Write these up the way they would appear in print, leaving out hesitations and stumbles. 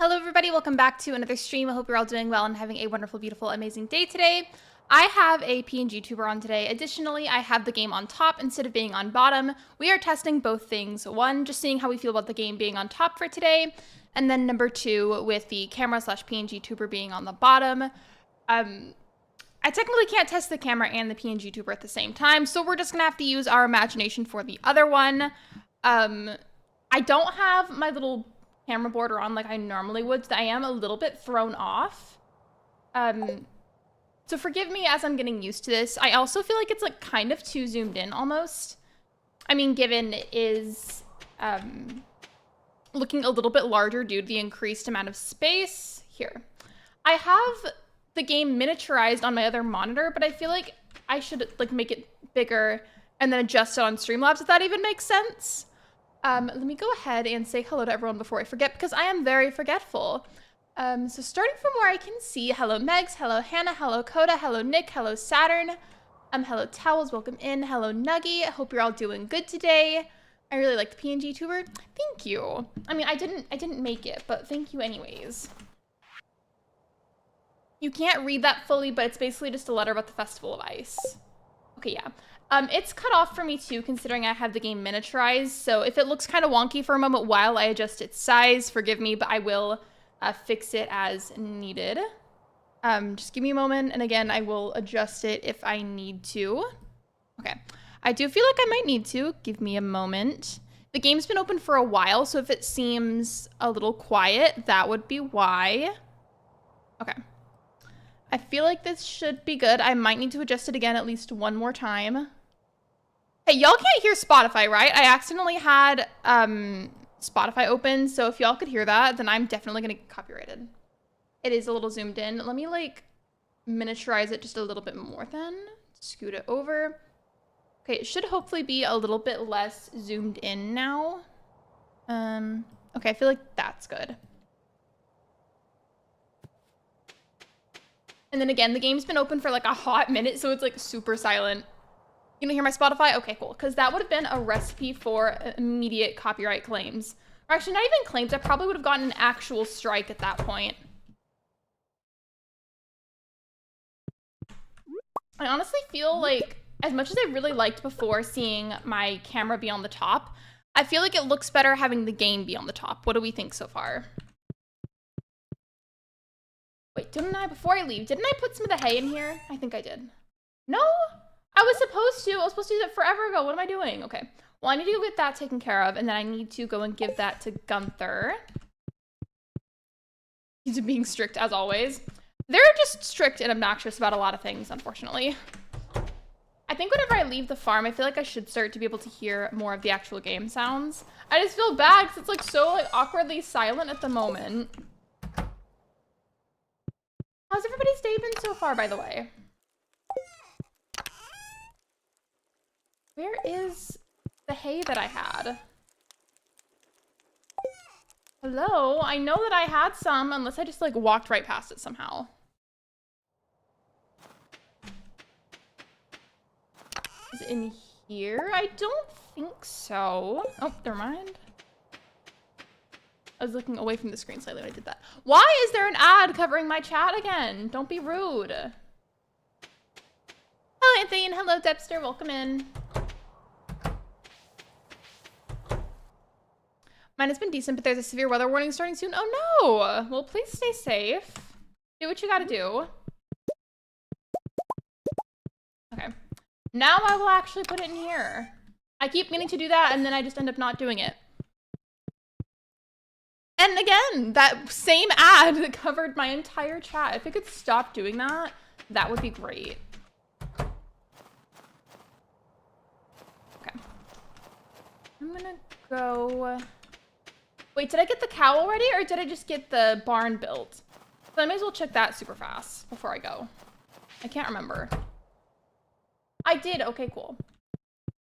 Hello everybody, welcome back to another stream. I hope you're all doing well and having a wonderful, beautiful, amazing day today. I have a PNG tuber on today. Additionally, I have the game on top instead of being on bottom. We are testing both things. One, just seeing how we feel about the game being on top for today. And then number two, with the camera slash PNG tuber being on the bottom. I technically can't test the camera and the PNG tuber at the same time, so we're just gonna have to use our imagination for the other one. I don't have my little camera border on like I normally would, so I am a little bit thrown off. So forgive me as I'm getting used to this. I also feel like it's like kind of too zoomed in almost. I mean, given it is looking a little bit larger due to the increased amount of space. Here. I have the game miniaturized on my other monitor, but I feel like I should like make it bigger and then adjust it on Streamlabs if that even makes sense. Let me go ahead and say hello to everyone before I forget, because I am very forgetful. So starting from where I can see, hello Megs, hello Hannah, hello Coda, hello Nick, hello Saturn, hello Towels, welcome in, hello Nuggy, I hope you're all doing good today. I really like the PNG tuber. Thank you. I mean, I didn't make it, but thank you anyways. You can't read that fully, but it's basically just a letter about the Festival of Ice. Okay, yeah. It's cut off for me too, considering I have the game miniaturized, so if it looks kind of wonky for a moment while I adjust its size, forgive me, but I will fix it as needed. Just give me a moment, and again, I will adjust it if I need to. Okay, I do feel like I might need to. Give me a moment. The game's been open for a while, so if it seems a little quiet, that would be why. Okay. I feel like this should be good. I might need to adjust it again at least one more time. Hey, y'all can't hear Spotify, right? I accidentally had Spotify open, so if y'all could hear that, then I'm definitely gonna get copyrighted. It is a little zoomed in. Let me like miniaturize it just a little bit more then. Scoot it over. Okay, it should hopefully be a little bit less zoomed in now. Okay, I feel like that's good. And then again, the game's been open for like a hot minute, so it's like super silent. You don't hear my Spotify? Okay, cool. Because that would have been a recipe for immediate copyright claims. Or actually, not even claims. I probably would have gotten an actual strike at that point. I honestly feel like, as much as I really liked before seeing my camera be on the top, I feel like it looks better having the game be on the top. What do we think so far? Wait, before I leave, didn't I put some of the hay in here? I think I did. No? I was supposed to do that forever ago. What am I doing? Okay. Well, I need to go get that taken care of, and then I need to go and give that to Gunther. He's being strict, as always. They're just strict and obnoxious about a lot of things, unfortunately. I think whenever I leave the farm, I feel like I should start to be able to hear more of the actual game sounds. I just feel bad because it's like so like awkwardly silent at the moment. How's everybody's day been so far, by the way? Where is the hay that I had? Hello? I know that I had some, unless I just like walked right past it somehow. Is it in here? I don't think so. Oh, never mind. I was looking away from the screen slightly when I did that. Why is there an ad covering my chat again? Don't be rude. Hello, Anthony, and hello, Debster. Welcome in. Mine has been decent, but there's a severe weather warning starting soon. Oh no! Well, please stay safe. Do what you gotta do. Okay. Now I will actually put it in here. I keep meaning to do that, and then I just end up not doing it. And again, that same ad that covered my entire chat. If it could stop doing that, that would be great. Okay. I'm gonna go... Wait, did I get the cow already, or did I just get the barn built? So I may as well check that super fast before I go. I can't remember. I did. Okay, cool.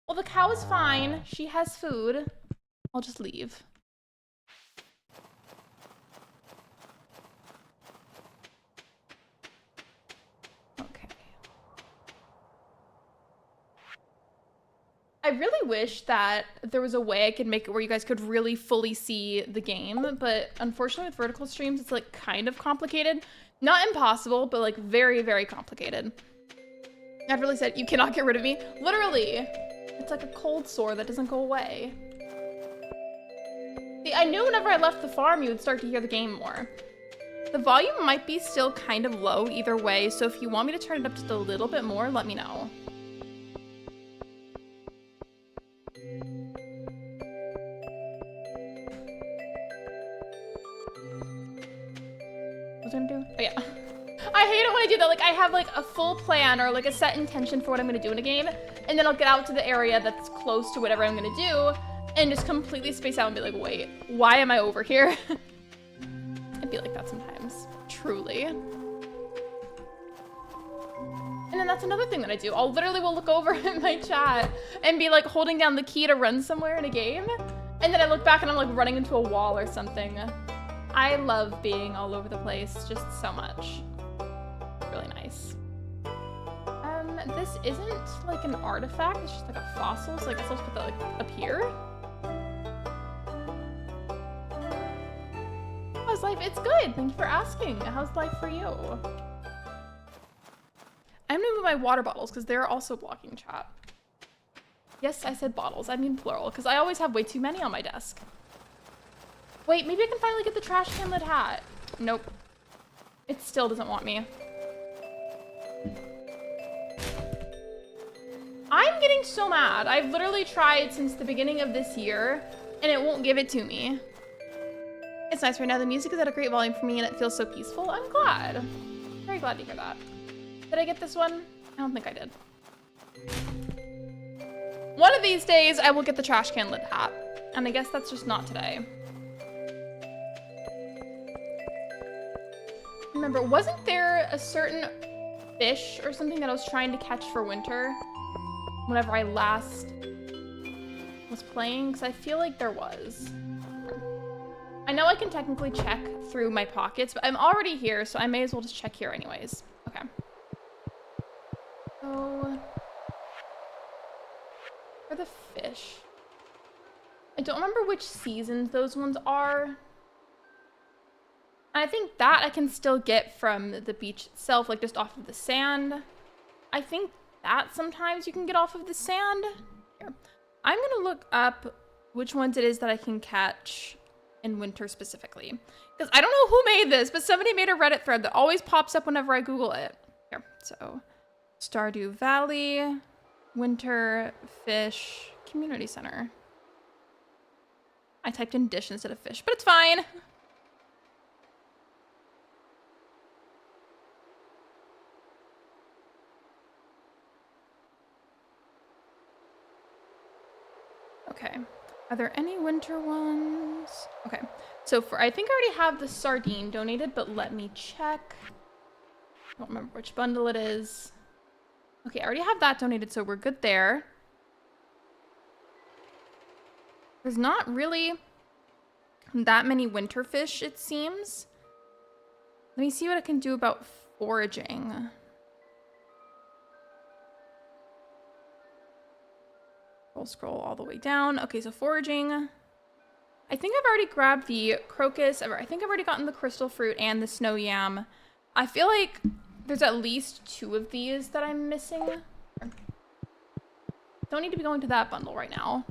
Well, the cow is fine. She has food. I'll just leave. Okay. I really wish that there was a way I could make it where you guys could really fully see the game, but unfortunately with vertical streams, it's like kind of complicated. Not impossible, but like very, very complicated. I've really said, you cannot get rid of me. Literally, it's like a cold sore that doesn't go away. See, I knew whenever I left the farm, you would start to hear the game more. The volume might be still kind of low either way, so if you want me to turn it up just a little bit more, let me know. What was I gonna do? Oh yeah. I hate it when I do that. Like I have like a full plan or like a set intention for what I'm gonna do in a game, and then I'll get out to the area that's close to whatever I'm gonna do and just completely space out and be like, wait, why am I over here? I feel like that sometimes, truly. And then that's another thing that I do. I'll literally will look over at my chat and be like holding down the key to run somewhere in a game, and then I look back and I'm like running into a wall or something. I love being all over the place just so much. Really nice. This isn't like an artifact, it's just like a fossil, so I guess I'll just put that like up here. How's life? It's good. Thank you for asking. How's life for you? I'm gonna move my water bottles because they're also blocking chat. Yes, I said bottles. I mean plural because I always have way too many on my desk. Wait, maybe I can finally get the trash can lid hat. Nope. It still doesn't want me. I'm getting so mad. I've literally tried since the beginning of this year and it won't give it to me. It's nice right now. The music is at a great volume for me and it feels so peaceful. I'm glad. Very glad to hear that. Did I get this one? I don't think I did. One of these days I will get the trash can lid hat. And I guess that's just not today. Remember, wasn't there a certain fish or something that I was trying to catch for winter whenever I last was playing? Because I feel like there was. I know I can technically check through my pockets, but I'm already here, so I may as well just check here anyways. Okay. So, for the fish, I don't remember which seasons those ones are. I think that I can still get from the beach itself, like just off of the sand. I think that sometimes you can get off of the sand. Here. I'm gonna look up which ones it is that I can catch in winter specifically. Because I don't know who made this, but somebody made a Reddit thread that always pops up whenever I Google it. Here, so Stardew Valley Winter Fish Community Center. I typed in dish instead of fish, but it's fine. Okay. Are there any winter ones? Okay. So for, I think I already have the sardine donated, but let me check. I don't remember which bundle it is. Okay, I already have that donated, so we're good there. There's not really that many winter fish, it seems. Let me see what I can do about foraging. Scroll all the way down. Okay, so foraging. I think I've already grabbed the crocus. I think I've already gotten the crystal fruit and the snow yam. I feel like there's at least 2 of these that I'm missing. Don't need to be going to that bundle right now.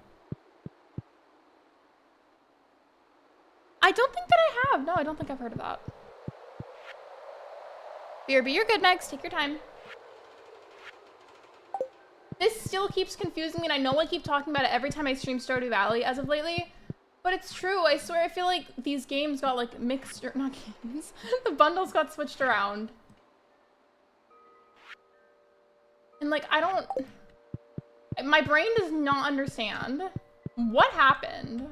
I don't think that I have. No, I don't think I've heard of that. BRB, you're good, Megs. Take your time. This still keeps confusing me, and I know I keep talking about it every time I stream Stardew Valley as of lately, but it's true. I swear I feel like these games got like mixed, or not games, the bundles got switched around. And like, I don't, my brain does not understand what happened.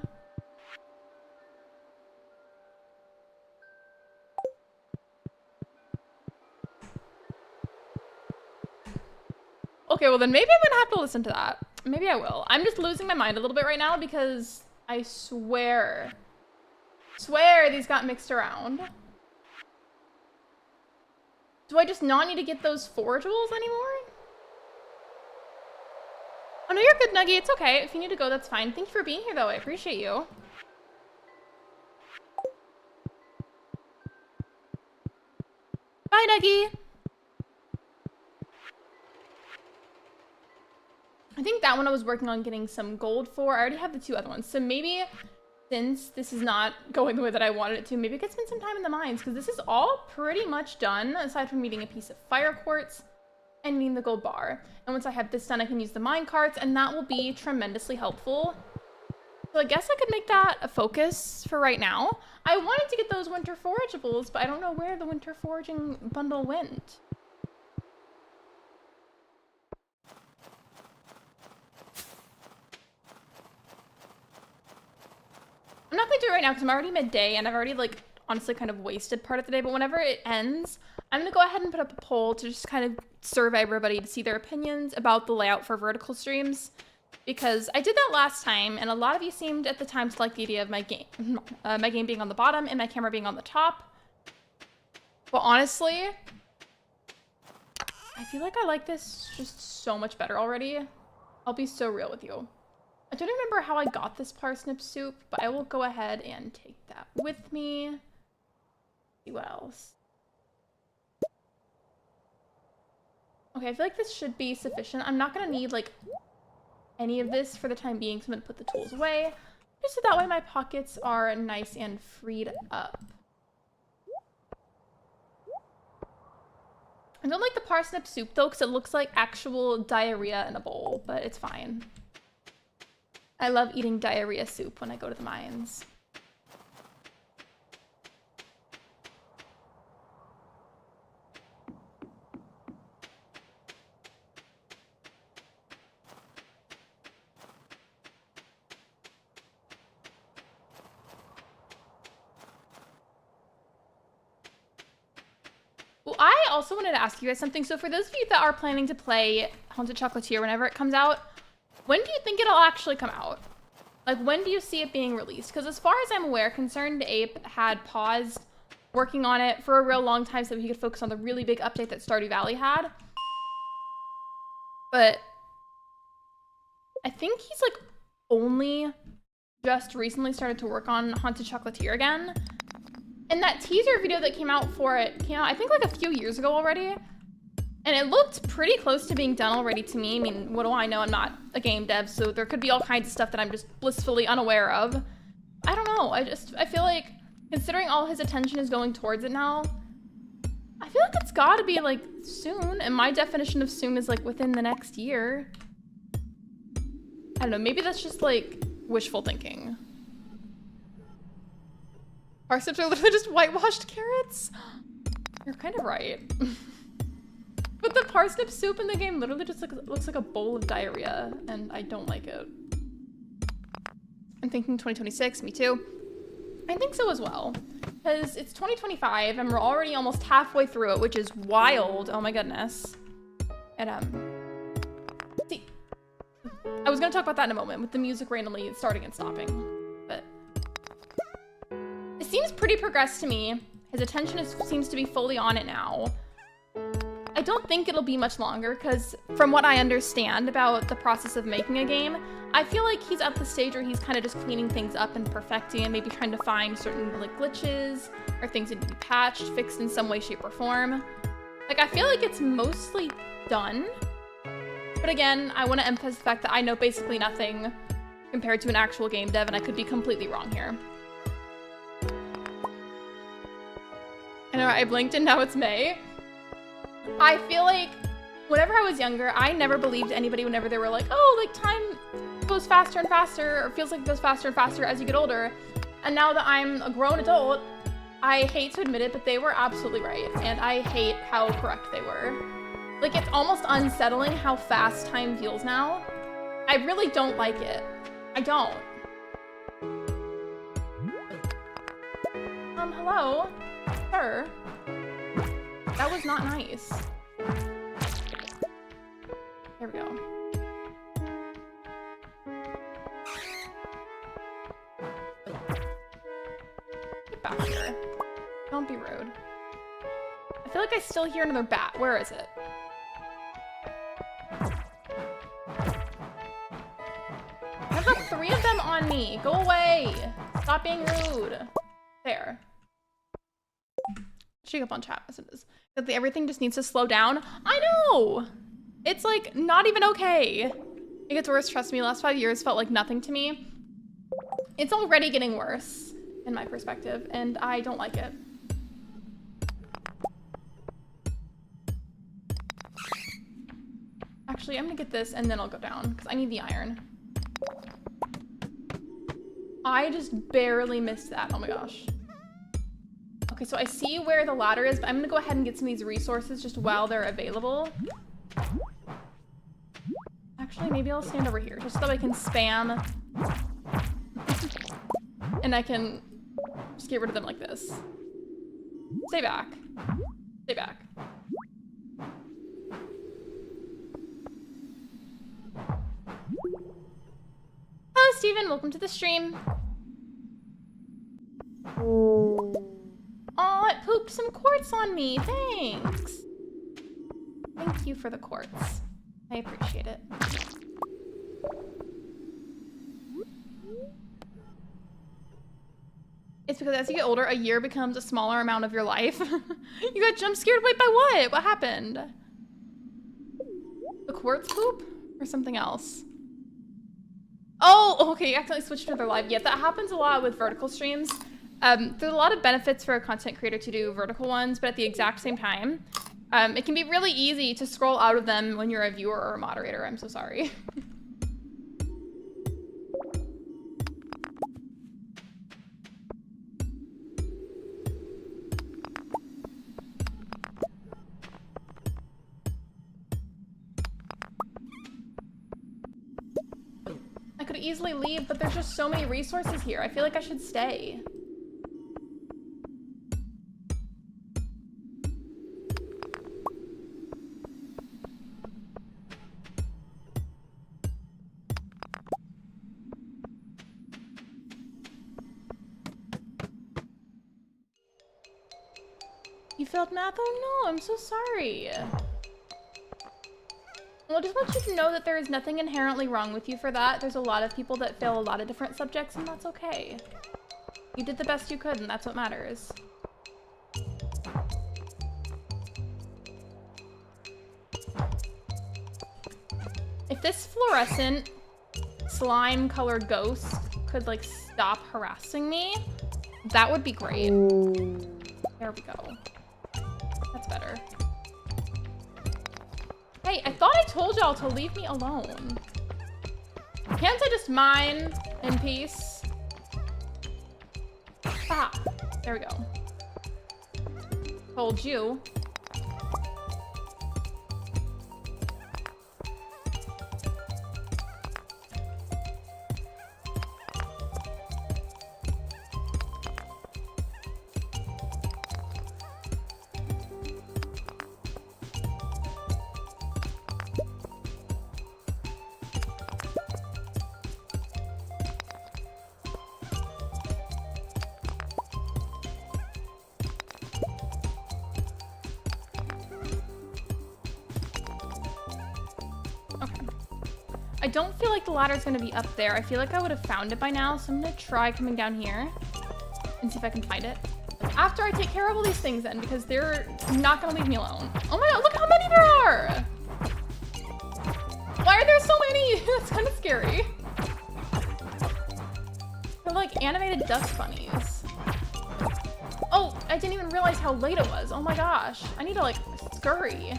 Okay, well then maybe I'm gonna have to listen to that. Maybe I will. I'm just losing my mind a little bit right now because I swear these got mixed around. Do I just not need to get those forageables anymore? Oh no, you're good, Nuggy. It's okay. If you need to go, that's fine. Thank you for being here though. I appreciate you. Bye, Nuggy. I think that one I was working on getting some gold for. I already have the 2 other ones. So maybe since this is not going the way that I wanted it to, maybe I could spend some time in the mines because this is all pretty much done aside from needing a piece of fire quartz and needing the gold bar. And once I have this done, I can use the mine carts and that will be tremendously helpful. So I guess I could make that a focus for right now. I wanted to get those winter forageables, but I don't know where the winter foraging bundle went. I'm not gonna do it right now because I'm already midday and I've already like honestly kind of wasted part of the day, but whenever it ends, I'm gonna go ahead and put up a poll to just kind of survey everybody to see their opinions about the layout for vertical streams, because I did that last time and a lot of you seemed at the time to like the idea of my game being on the bottom and my camera being on the top. But honestly, I feel like I like this just so much better already. I'll be so real with you. I don't remember how I got this parsnip soup, but I will go ahead and take that with me. Let's see what else. Okay, I feel like this should be sufficient. I'm not gonna need like any of this for the time being, so I'm gonna put the tools away. Just so that way my pockets are nice and freed up. I don't like the parsnip soup though, because it looks like actual diarrhea in a bowl, but it's fine. I love eating diarrhea soup when I go to the mines. Well, I also wanted to ask you guys something. So for those of you that are planning to play Haunted Chocolatier whenever it comes out, when do you think it'll actually come out? Like, when do you see it being released? Because as far as I'm aware, Concerned Ape had paused working on it for a real long time so he could focus on the really big update that Stardew Valley had. But I think he's like only just recently started to work on Haunted Chocolatier again. And that teaser video that came out for it came out, I think, like a few years ago already. And it looked pretty close to being done already to me. I mean, what do I know? I'm not a game dev, so there could be all kinds of stuff that I'm just blissfully unaware of. I don't know. I feel like, considering all his attention is going towards it now, I feel like it's gotta be, like, soon. And my definition of soon is, like, within the next year. I don't know, maybe that's just like wishful thinking. Parsnips are literally just whitewashed carrots? You're kind of right. But the parsnip soup in the game literally just looks like a bowl of diarrhea, and I don't like it. I'm thinking 2026, me too. I think so as well, because it's 2025 and we're already almost halfway through it, which is wild. Oh my goodness. And see, I was gonna talk about that in a moment with the music randomly starting and stopping, but it seems pretty progressed to me. His attention seems to be fully on it now. I don't think it'll be much longer because from what I understand about the process of making a game, I feel like he's at the stage where he's kind of just cleaning things up and perfecting and maybe trying to find certain like glitches or things that need to be patched, fixed in some way, shape, or form. Like, I feel like it's mostly done. But again, I want to emphasize the fact that I know basically nothing compared to an actual game dev, and I could be completely wrong here. I know, I blinked and now it's May. I feel like whenever I was younger, I never believed anybody whenever they were like, oh, like time goes faster and faster, or feels like it goes faster and faster as you get older. And now that I'm a grown adult, I hate to admit it, but they were absolutely right. And I hate how correct they were. Like, it's almost unsettling how fast time feels now. I really don't like it. I don't. Hello? Sir? That was not nice. There we go. Get back here. Don't be rude. I feel like I still hear another bat. Where is it? I've got 3 of them on me. Go away. Stop being rude. There. Shake up on chat messages. Everything just needs to slow down. I know! It's like not even okay. It gets worse, trust me. The last 5 years felt like nothing to me. It's already getting worse in my perspective, and I don't like it. Actually, I'm gonna get this and then I'll go down because I need the iron. I just barely missed that. Oh my gosh. Okay, so I see where the ladder is, but I'm gonna go ahead and get some of these resources just while they're available. Actually, maybe I'll stand over here just so that I can spam. And I can just get rid of them like this. Stay back. Stay back. Hello, Steven. Welcome to the stream. Aw, it pooped some quartz on me. Thanks. Thank you for the quartz. I appreciate it. It's because as you get older, a year becomes a smaller amount of your life. You got jump scared? Wait, by what? What happened? The quartz poop? Or something else? Oh, okay, you accidentally switched to their live. Yeah, that happens a lot with vertical streams. There's a lot of benefits for a content creator to do vertical ones, but at the exact same time, it can be really easy to scroll out of them when you're a viewer or a moderator. I'm so sorry. I could easily leave, but there's just so many resources here. I feel like I should stay. You failed math? Oh no, I'm so sorry. Well, I just want you to know that there is nothing inherently wrong with you for that. There's a lot of people that fail a lot of different subjects, and that's okay. You did the best you could, and that's what matters. If this fluorescent slime-colored ghost could, like, stop harassing me, that would be great. There we go. That's better. Hey, I thought I told y'all to leave me alone. Can't I just mine in peace? Ah, there we go. Told you. I don't feel like the ladder's gonna be up there. I feel like I would have found it by now, so I'm gonna try coming down here and see if I can find it. After I take care of all these things then, because they're not gonna leave me alone. Oh my god, look how many there are! Why are there so many? That's kind of scary. They're like animated dust bunnies. Oh, I didn't even realize how late it was. Oh my gosh. I need to like scurry.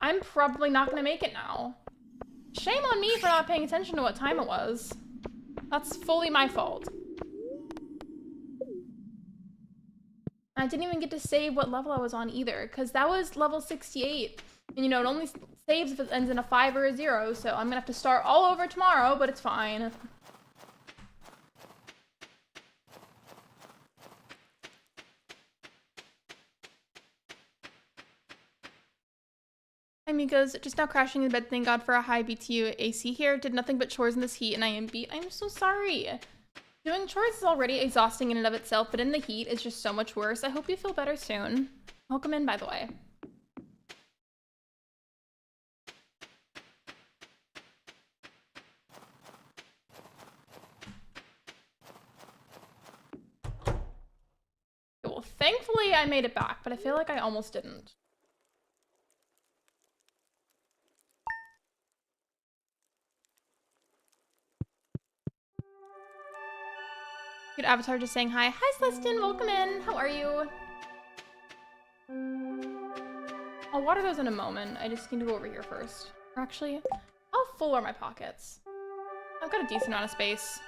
I'm probably not gonna make it now. Shame on me for not paying attention to what time it was. That's fully my fault. I didn't even get to save what level I was on either, because that was level 68. And you know, it only saves if it ends in a 5 or a 0, so I'm gonna have to start all over tomorrow, but it's fine. Amigos, just now crashing in bed. Thank God for a high BTU AC here. Did nothing but chores in this heat and I am beat. I'm so sorry. Doing chores is already exhausting in and of itself, but in the heat it's just so much worse. I hope you feel better soon. Welcome in, by the way. Well, thankfully I made it back, but I feel like I almost didn't. Good avatar just saying hi. Hi, Celestin. Welcome in. How are you? I'll water those in a moment. I just need to go over here first. Or actually, how full are my pockets? I've got a decent amount of space.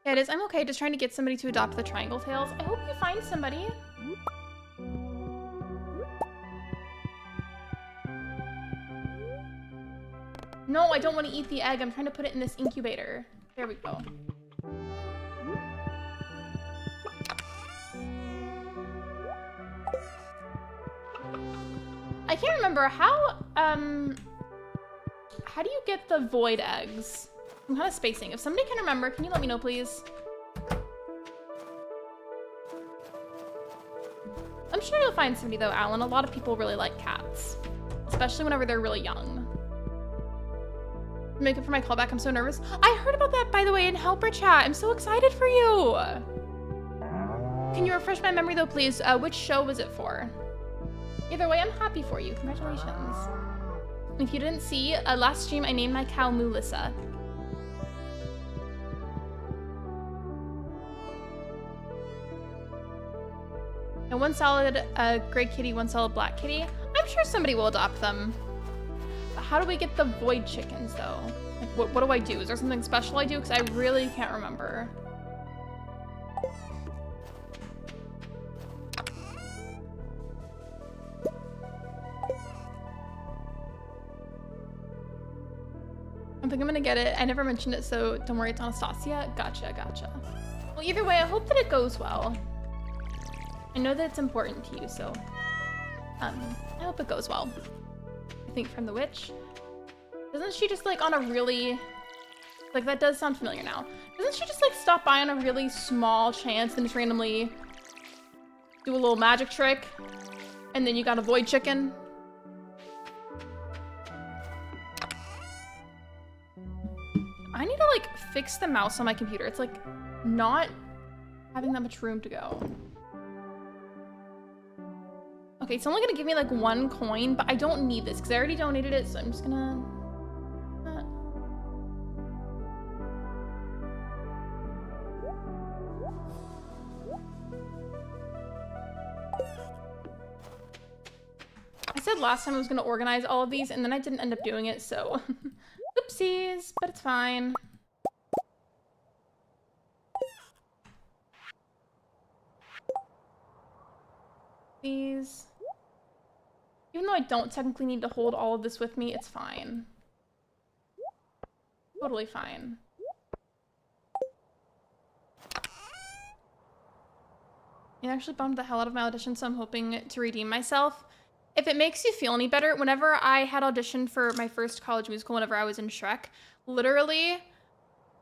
Yeah, it is. I'm okay. Just trying to get somebody to adopt the triangle tails. I hope you find somebody. No, I don't want to eat the egg. I'm trying to put it in this incubator. There we go. I can't remember how do you get the void eggs? I'm kind of spacing. If somebody can remember, can you let me know, please? I'm sure you'll find somebody though, Alan. A lot of people really like cats, especially whenever they're really young. Make it for my callback. I'm so nervous. I heard about that, by the way, in helper chat. I'm so excited for you. Can you refresh my memory though, please? Which show was it for? Either way, I'm happy for you. Congratulations. If you didn't see, last stream I named my cow Melissa. And one solid gray kitty, one solid black kitty. I'm sure somebody will adopt them. How do we get the void chickens though? Like, what do I do? Is there something special I do? Because I really can't remember. I think I'm gonna get it. I never mentioned it, so don't worry, it's Anastasia. Gotcha, gotcha. Well, either way, I hope that it goes well. I know that it's important to you, so I hope it goes well. I think from the witch. Doesn't she just like on a really, like that does sound familiar now. Doesn't she just like stop by on a really small chance and just randomly do a little magic trick? And then you got a void chicken? I need to like fix the mouse on my computer. It's like not having that much room to go. Okay, it's only gonna give me like 1 coin, but I don't need this because I already donated it, so I'm just gonna... said last time I was going to organize all of these, and then I didn't end up doing it, so oopsies, but it's fine. These. Even though I don't technically need to hold all of this with me, it's fine. Totally fine. It actually bummed the hell out of my audition, so I'm hoping to redeem myself. If it makes you feel any better, whenever I had auditioned for my first college musical, whenever I was in Shrek, literally,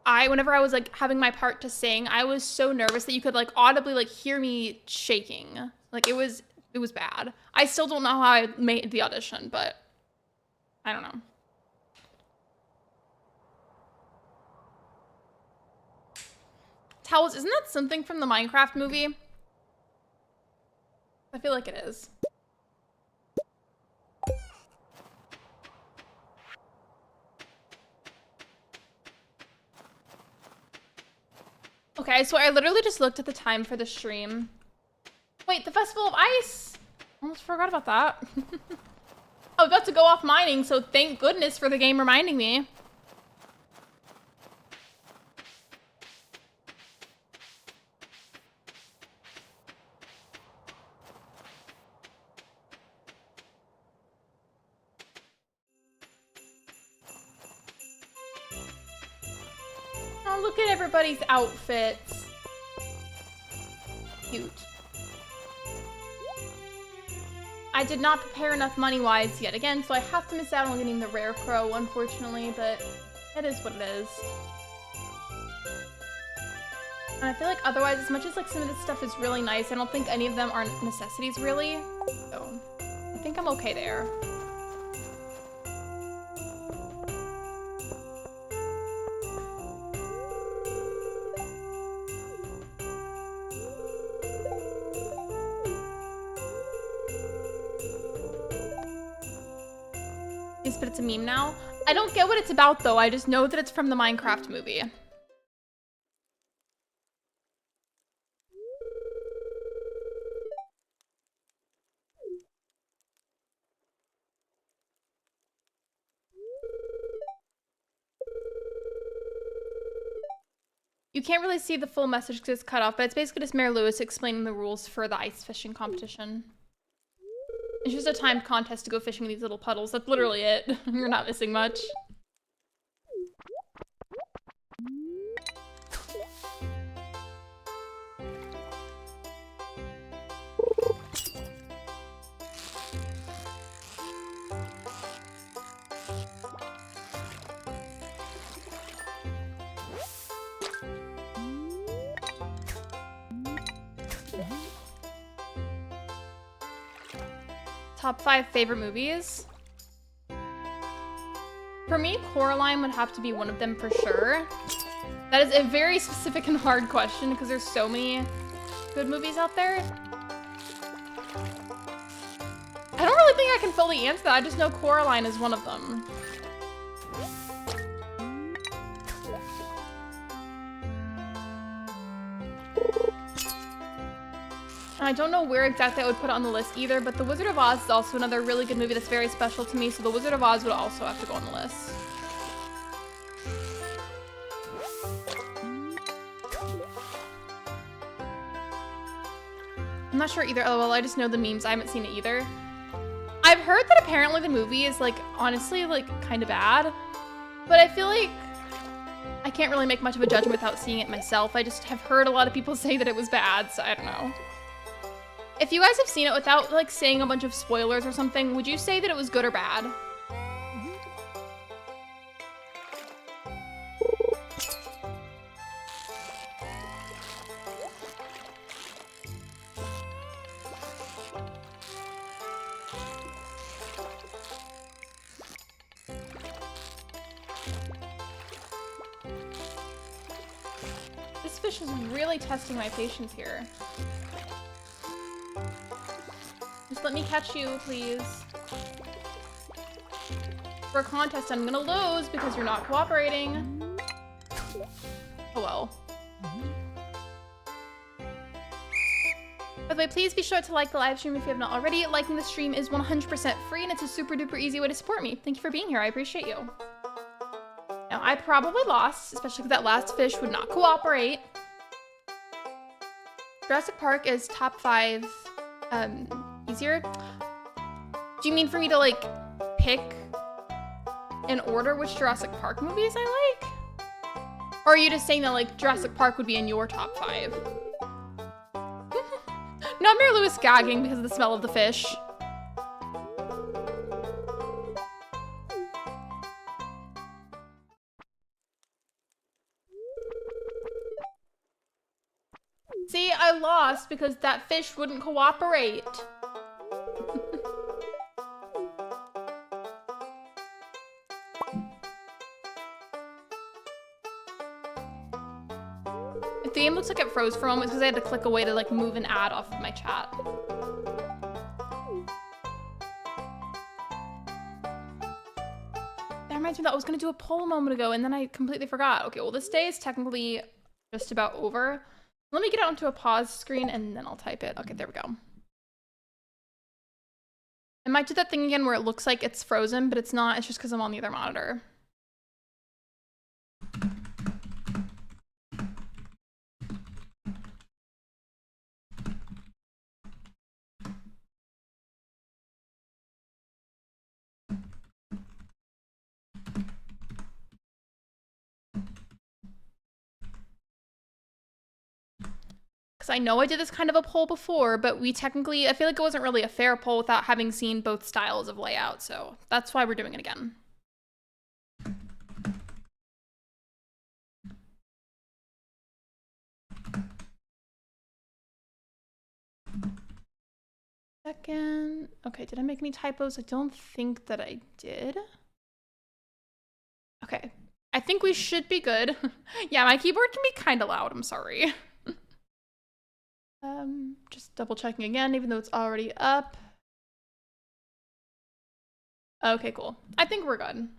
whenever I was like having my part to sing, I was so nervous that you could like audibly like hear me shaking. Like it was bad. I still don't know how I made the audition, but I don't know. Towels, isn't that something from the Minecraft movie? I feel like it is. Okay, so I literally just looked at the time for the stream. Wait, the Festival of Ice! Almost forgot about that. I was about to go off mining, so thank goodness for the game reminding me. Oh, look at everybody's outfits. Cute. I did not prepare enough money-wise yet again, so I have to miss out on getting the rare crow, unfortunately, but it is what it is. And I feel like otherwise, as much as like some of this stuff is really nice, I don't think any of them are necessities really. So I think I'm okay there. But it's a meme now. I don't get what it's about though. I just know that it's from the Minecraft movie. You can't really see the full message because it's cut off, but it's basically just Mayor Lewis explaining the rules for the ice fishing competition. It's just a timed contest to go fishing in these little puddles. That's literally it. You're not missing much. Top 5 favorite movies? For me, Coraline would have to be one of them for sure. That is a very specific and hard question because there's so many good movies out there. I don't really think I can fully answer that. I just know Coraline is one of them. I don't know where exactly I would put it on the list either, but The Wizard of Oz is also another really good movie that's very special to me, so The Wizard of Oz would also have to go on the list. I'm not sure either. LOL, I just know the memes. I haven't seen it either. I've heard that apparently the movie is, like, honestly, like, kind of bad, but I feel like I can't really make much of a judgment without seeing it myself. I just have heard a lot of people say that it was bad, so I don't know. If you guys have seen it without, like, saying a bunch of spoilers or something, would you say that it was good or bad? This fish is really testing my patience here. Just let me catch you, please. For a contest, I'm gonna lose because you're not cooperating. Oh well. By the way, please be sure to like the live stream if you have not already. Liking the stream is 100% free and it's a super duper easy way to support me. Thank you for being here. I appreciate you. Now, I probably lost, especially because that last fish would not cooperate. Jurassic Park is top 5 easier. Do you mean for me to like pick in order which Jurassic Park movies I like? Or are you just saying that like Jurassic Park would be in your top 5? No, I'm merely Lewis gagging because of the smell of the fish. See, I lost because that fish wouldn't cooperate. If the game looks like it froze for a moment, it's because I had to click away to like move an ad off of my chat. That reminds me that I was gonna do a poll a moment ago and then I completely forgot. Okay, well this day is technically just about over. Let me get out onto a pause screen and then I'll type it. Okay, there we go. I might do that thing again where it looks like it's frozen, but it's not. It's just because I'm on the other monitor. I know I did this kind of a poll before, but we technically, I feel like it wasn't really a fair poll without having seen both styles of layout, so that's why we're doing it again. Second. Okay, did I make any typos? I don't think that I did. Okay, I think we should be good. Yeah, my keyboard can be kind of loud, I'm sorry. Just double checking again, even though it's already up. Okay, cool. I think we're good.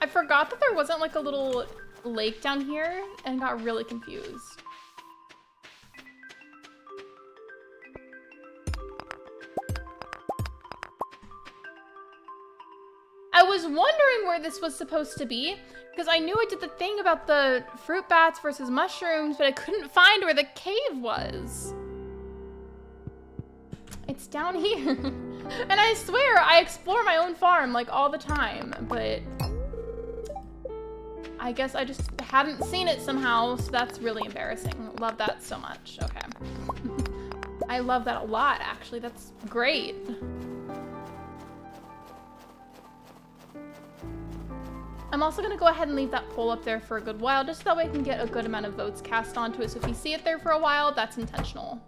I forgot that there wasn't like a little lake down here and got really confused. I was wondering where this was supposed to be because I knew I did the thing about the fruit bats versus mushrooms, but I couldn't find where the cave was. It's down here. And I swear I explore my own farm like all the time, but I guess I just hadn't seen it somehow, so that's really embarrassing. Love that so much. Okay. I love that a lot, actually. That's great. I'm also gonna go ahead and leave that poll up there for a good while, just so that way I can get a good amount of votes cast onto it. So if you see it there for a while, that's intentional.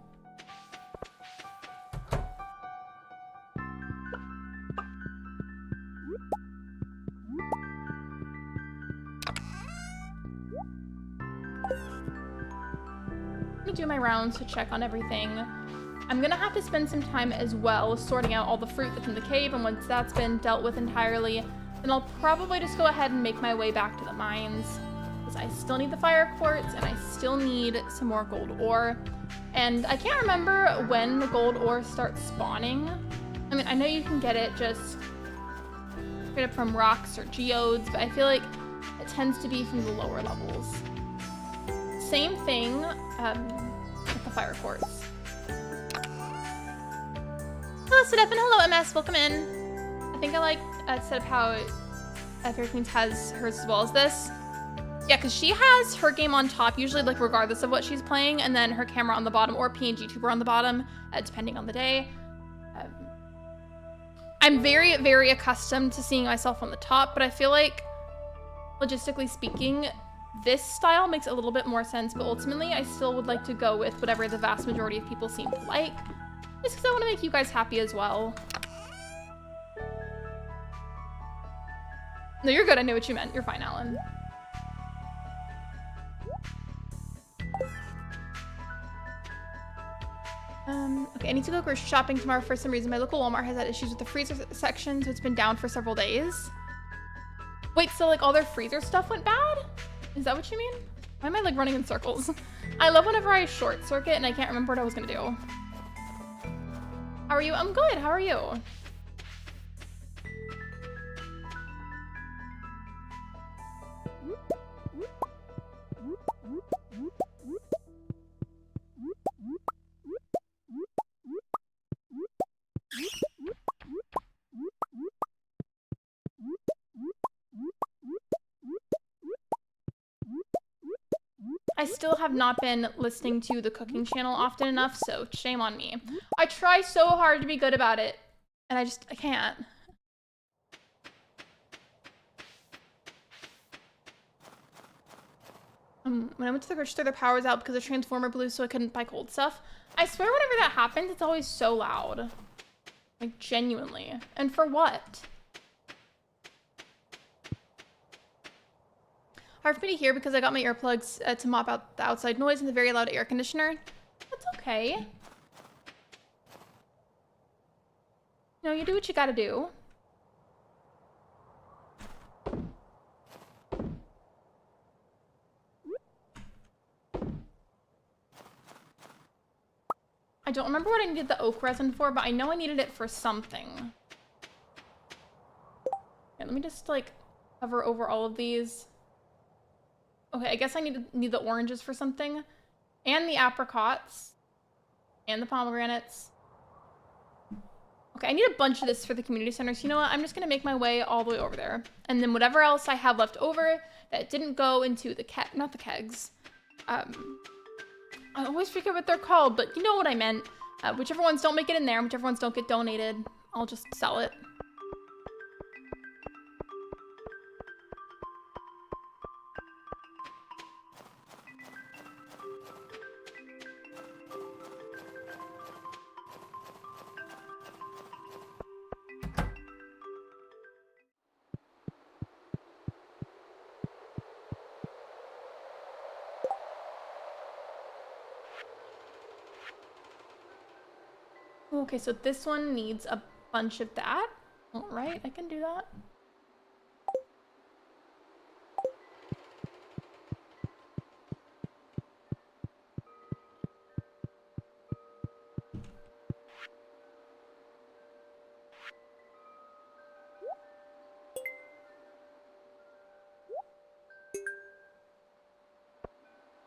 Do my rounds to check on everything. I'm gonna have to spend some time as well sorting out all the fruit that's in the cave, and once that's been dealt with entirely, then I'll probably just go ahead and make my way back to the mines, because I still need the fire quartz and I still need some more gold ore. And I can't remember when the gold ore starts spawning. I mean, I know you can get it just straight up from rocks or geodes, but I feel like it tends to be from the lower levels. Same thing with the fire quartz. Hello, Stefan. Hello, MS. Welcome in. I think I like set up how Fairy Queens has hers as well as this. Yeah, because she has her game on top, usually like regardless of what she's playing, and then her camera on the bottom or PNG tuber on the bottom, depending on the day. I'm very, very accustomed to seeing myself on the top, but I feel like, logistically speaking, this style makes a little bit more sense, but ultimately I still would like to go with whatever the vast majority of people seem to like, just because I want to make you guys happy as well. No, you're good. I knew what you meant. You're fine, Alan. Okay, I need to go grocery shopping tomorrow for some reason. My local Walmart has had issues with the freezer section, so it's been down for several days. Wait, so like all their freezer stuff went bad? Is that what you mean? Why am I like running in circles? I love whenever I short circuit and I can't remember what I was gonna do. How are you? I'm good. How are you? I still have not been listening to the cooking channel often enough, so shame on me. I try so hard to be good about it, and I can't. When I went to the grocery store, the power was out because the transformer blew, so I couldn't buy cold stuff. I swear whenever that happens, it's always so loud. Like, genuinely. And for what? Hard for me to hear because I got my earplugs to mop out the outside noise and the very loud air conditioner. That's okay. No, you do what you gotta do. I don't remember what I needed the oak resin for, but I know I needed it for something. Yeah, let me just like hover over all of these. Okay, I guess I need the oranges for something. And the apricots. And the pomegranates. Okay, I need a bunch of this for the community center. So you know what? I'm just going to make my way all the way over there. And then whatever else I have left over that didn't go into the not the kegs. I always forget what they're called, but you know what I meant. Whichever ones don't make it in there, and whichever ones don't get donated, I'll just sell it. Okay, so this one needs a bunch of that. All right, I can do that.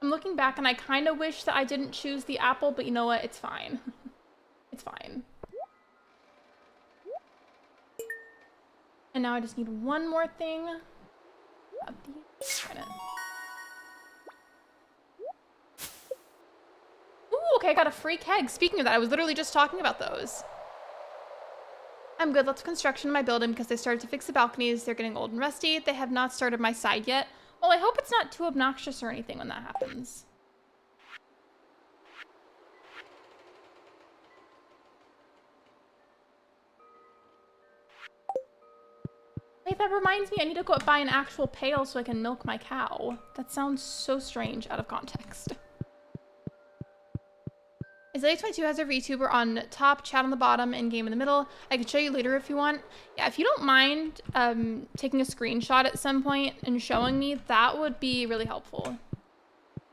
I'm looking back and I kind of wish that I didn't choose the apple, but you know what? It's fine. It's fine. And now I just need one more thing. Ooh, okay, I got a free keg. Speaking of that, I was literally just talking about those. I'm good. Lots of construction in my building because they started to fix the balconies. They're getting old and rusty. They have not started my side yet. Well, I hope it's not too obnoxious or anything when that happens. Wait, that reminds me, I need to go buy an actual pail so I can milk my cow. That sounds so strange out of context. Isaiah22 has a VTuber on top, chat on the bottom, and game in the middle. I can show you later if you want. Yeah, if you don't mind taking a screenshot at some point and showing me, that would be really helpful.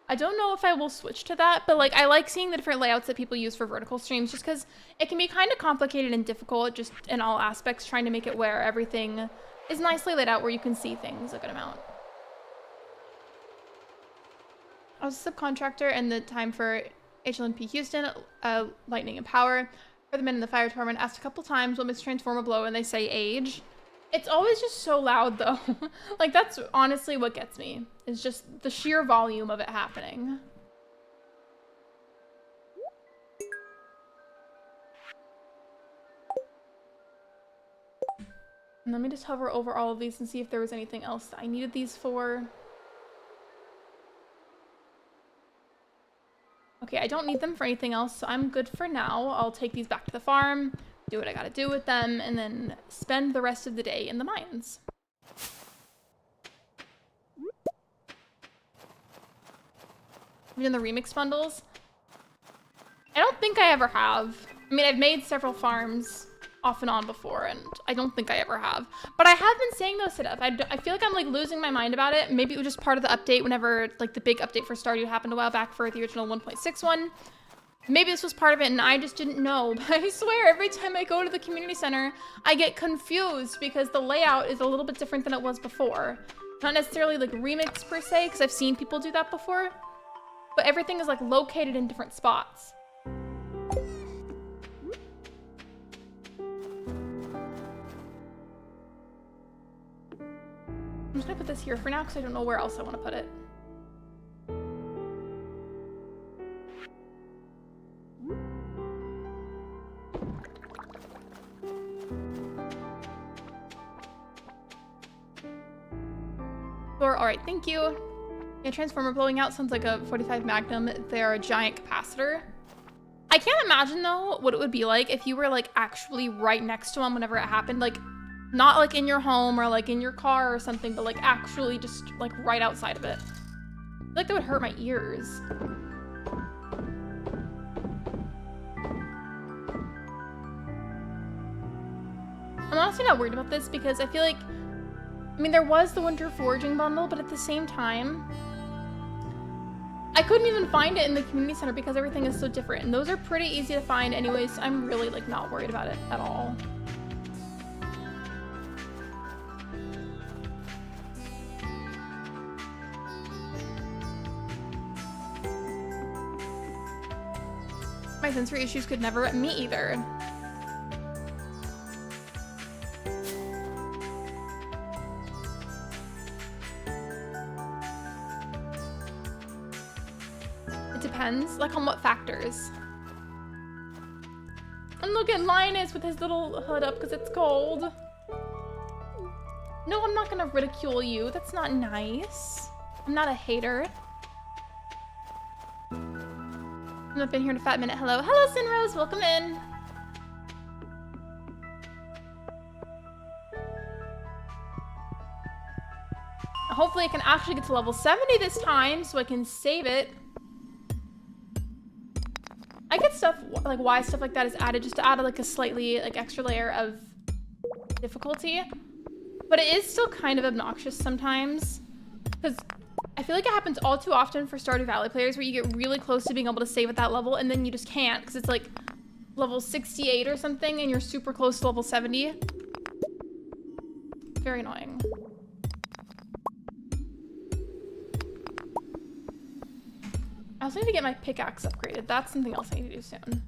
I don't know if I will switch to that, but like I like seeing the different layouts that people use for vertical streams just because it can be kind of complicated and difficult just in all aspects, trying to make it where everything is nicely laid out where you can see things a good amount. I was a subcontractor and the time for HLNP Houston, Lightning and Power, for the men in the fire department. Asked a couple times what makes transformer blow and they say age. It's always just so loud though. Like that's honestly what gets me. It's just the sheer volume of it happening. And let me just hover over all of these and see if there was anything else that I needed these for. Okay, I don't need them for anything else, so I'm good for now. I'll take these back to the farm, do what I gotta do with them, and then spend the rest of the day in the mines. in the remix bundles. I don't think I ever have. I mean, I've made several farms off and on before, and I don't think I ever have. But I have been saying those stuff. I feel like I'm like losing my mind about it. Maybe it was just part of the update whenever like the big update for Stardew happened a while back for the original 1.6 one. Maybe this was part of it and I just didn't know. But I swear every time I go to the community center, I get confused because the layout is a little bit different than it was before. Not necessarily like remix per se, because I've seen people do that before. But everything is like located in different spots. I'm just gonna put this here for now because I don't know where else I want to put it. All right, thank you. Yeah, transformer blowing out sounds like a 45 Magnum. They're a giant capacitor. I can't imagine though what it would be like if you were like actually right next to them whenever it happened. Like not like in your home or like in your car or something, but like actually just like right outside of it. I feel like that would hurt my ears. I'm honestly not worried about this because I feel like, I mean, there was the winter foraging bundle, but at the same time, I couldn't even find it in the community center because everything is so different. And those are pretty easy to find anyways. So I'm really like not worried about it at all. My sensory issues could never, me either. Depends, like on what factors. And look at Linus with his little hood up because it's cold. No, I'm not gonna ridicule you. That's not nice. I'm not a hater. I've been here in a fat minute. Hello. Hello, Sinrose. Welcome in. Hopefully I can actually get to level 70 this time so I can save it. I get stuff like why stuff like that is added just to add like a slightly like extra layer of difficulty, but it is still kind of obnoxious sometimes because I feel like it happens all too often for Stardew Valley players where you get really close to being able to save at that level and then you just can't because it's like level 68 or something and you're super close to level 70. Very annoying. I also need to get my pickaxe upgraded. That's something else I need to do soon.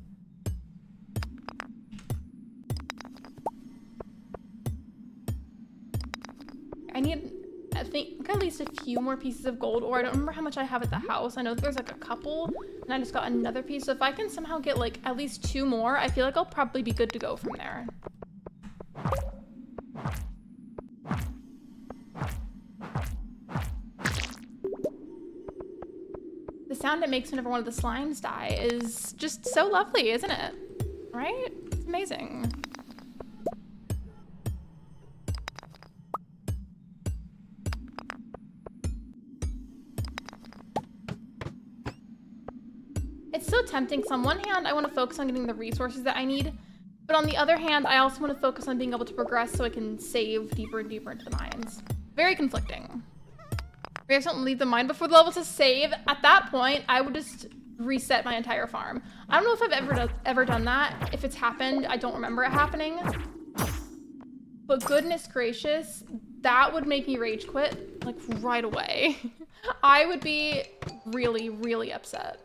I need, I think at least a few more pieces of gold ore. I don't remember how much I have at the house. I know there's like a couple and I just got another piece. So if I can somehow get like at least 2 more, I feel like I'll probably be good to go from there. The sound it makes whenever one of the slimes die is just so lovely, isn't it? Right? It's amazing. It's so tempting. So on one hand, I want to focus on getting the resources that I need. But on the other hand, I also want to focus on being able to progress so I can save deeper and deeper into the mines. Very conflicting. Maybe I don't leave the mine before the level to save. At that point, I would just reset my entire farm. I don't know if I've ever done that. If it's happened, I don't remember it happening. But goodness gracious, that would make me rage quit like right away. I would be really, really upset.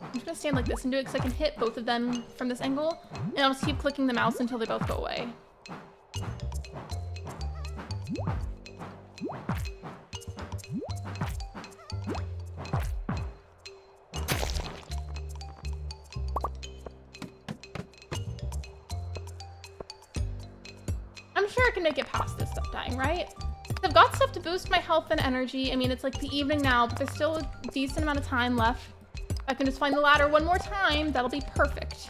I'm just gonna stand like this and do it because I can hit both of them from this angle. And I'll just keep clicking the mouse until they both go away. I'm sure I can make it past this stuff dying, right? I've got stuff to boost my health and energy. I mean, it's like the evening now, but there's still a decent amount of time left. If I can just find the ladder one more time, that'll be perfect.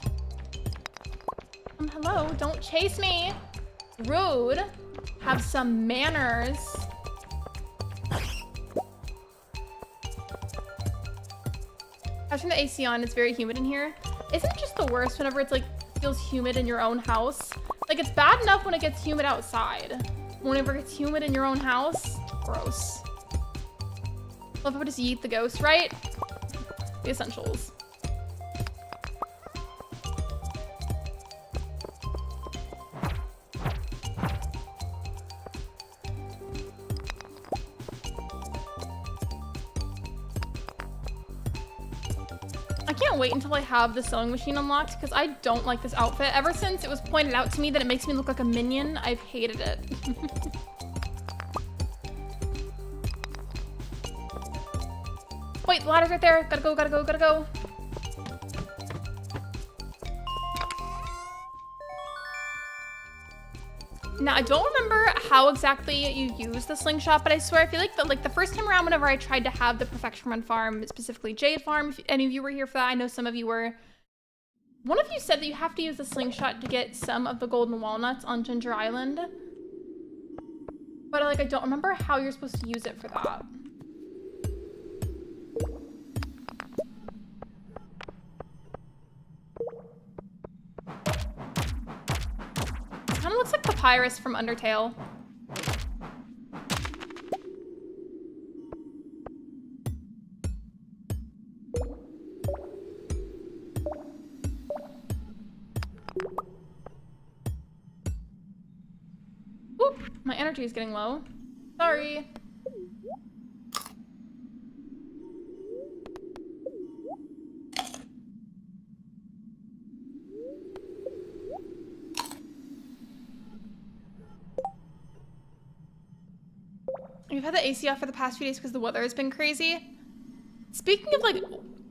Hello, don't chase me. Rude. Have some manners. I turn the AC on, it's very humid in here. Isn't it just the worst whenever it's like feels humid in your own house? Like it's bad enough when it gets humid outside. Whenever it's humid in your own house, gross. Love how I just yeet the ghost, right? The essentials. I can't wait until I have the sewing machine unlocked because I don't like this outfit. Ever since it was pointed out to me that it makes me look like a minion, I've hated it. Wait, the ladder's right there. Gotta go, gotta go, gotta go. Now, I don't remember how exactly you use the slingshot, but I swear I feel like the first time around whenever I tried to have the Perfection Run farm, specifically Jade Farm, if any of you were here for that, I know some of you were. One of you said that you have to use the slingshot to get some of the golden walnuts on Ginger Island. But like I don't remember how you're supposed to use it for that. Kind of looks like Papyrus from Undertale. Oop, my energy is getting low. Sorry. We've had the AC off for the past few days because the weather has been crazy. Speaking of like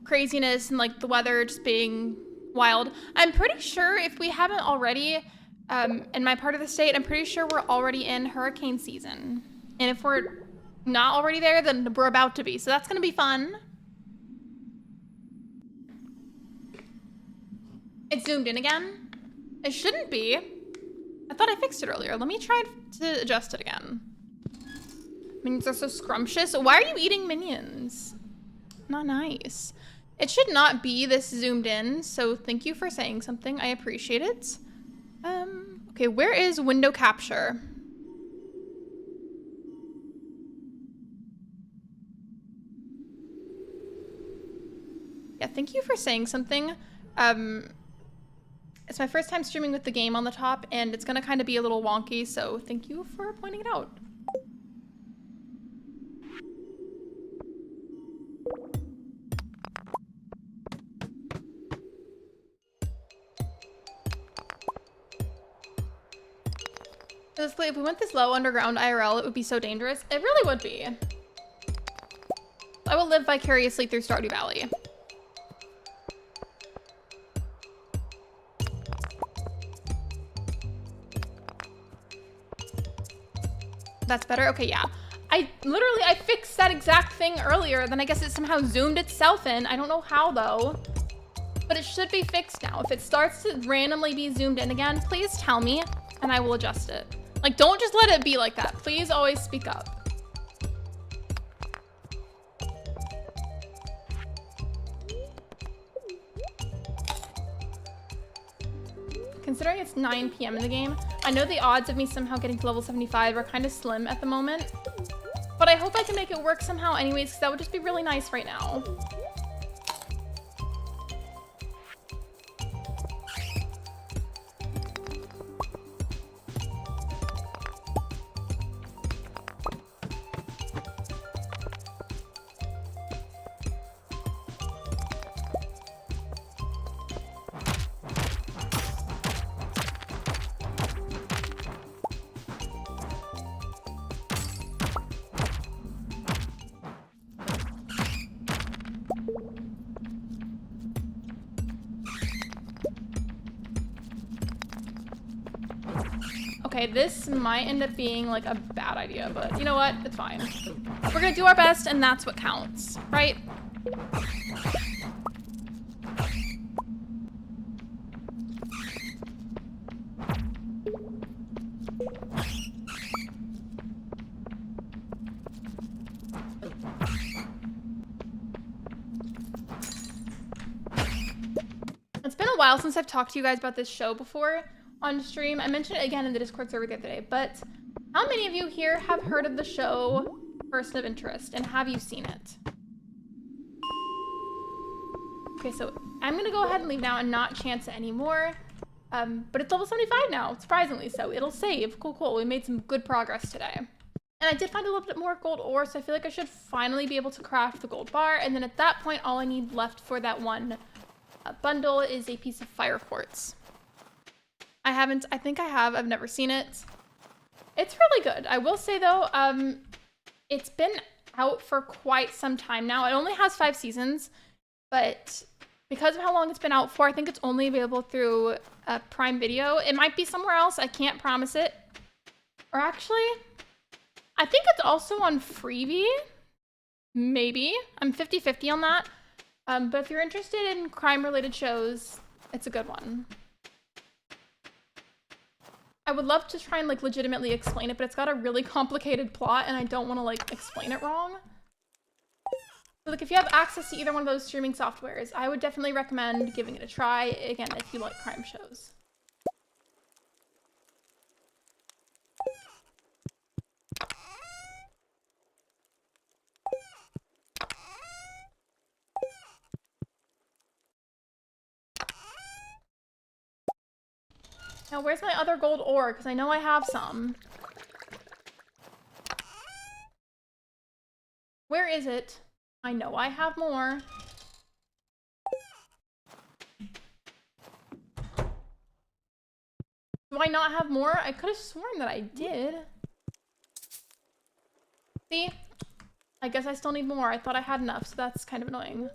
craziness and like the weather just being wild, I'm pretty sure if we haven't already, in my part of the state, I'm pretty sure we're already in hurricane season. And if we're not already there, then we're about to be. So that's gonna be fun. It's zoomed in again. It shouldn't be. I thought I fixed it earlier. Let me try to adjust it again. Minions are so scrumptious. Why are you eating minions? Not nice. It should not be this zoomed in, so thank you for saying something. I appreciate it. Okay, where is window capture? Yeah, thank you for saying something. It's my first time streaming with the game on the top, and it's gonna kind of be a little wonky, so thank you for pointing it out. If we went this low underground IRL, it would be so dangerous. It really would be. I will live vicariously through Stardew Valley. That's better? Okay, yeah. I fixed that exact thing earlier, then I guess it somehow zoomed itself in. I don't know how though, but it should be fixed now. If it starts to randomly be zoomed in again, please tell me and I will adjust it. Like, don't just let it be like that. Please always speak up. Considering it's 9 p.m. in the game, I know the odds of me somehow getting to level 75 are kind of slim at the moment, but I hope I can make it work somehow anyways, because that would just be really nice right now. Okay, this might end up being like a bad idea, but you know what? It's fine. We're gonna do our best and that's what counts, right? a while since I've talked to you guys about this show before on stream. I mentioned it again in the Discord server the other day, but how many of you here have heard of the show Person of Interest, and have you seen it? Okay, so I'm gonna go ahead and leave now and not chance it anymore. But it's level 75 now, surprisingly so. It'll save. Cool, cool. We made some good progress today. And I did find a little bit more gold ore, so I feel like I should finally be able to craft the gold bar. And then at that point, all I need left for that one bundle is a piece of fire quartz. I think I have. I've never seen it. It's really good. I will say though, it's been out for quite some time now. It only has 5 seasons, but because of how long it's been out for, I think it's only available through Prime Video. It might be somewhere else. I can't promise it. Or actually, I think it's also on Freevee. Maybe. I'm 50-50 on that. But if you're interested in crime-related shows, it's a good one. I would love to try and like legitimately explain it, but it's got a really complicated plot and I don't want to like explain it wrong. So like if you have access to either one of those streaming softwares, I would definitely recommend giving it a try, again, if you like crime shows. Now, where's my other gold ore? Because I know I have some. Where is it? I know I have more. Do I not have more? I could have sworn that I did. See? I guess I still need more. I thought I had enough, so that's kind of annoying.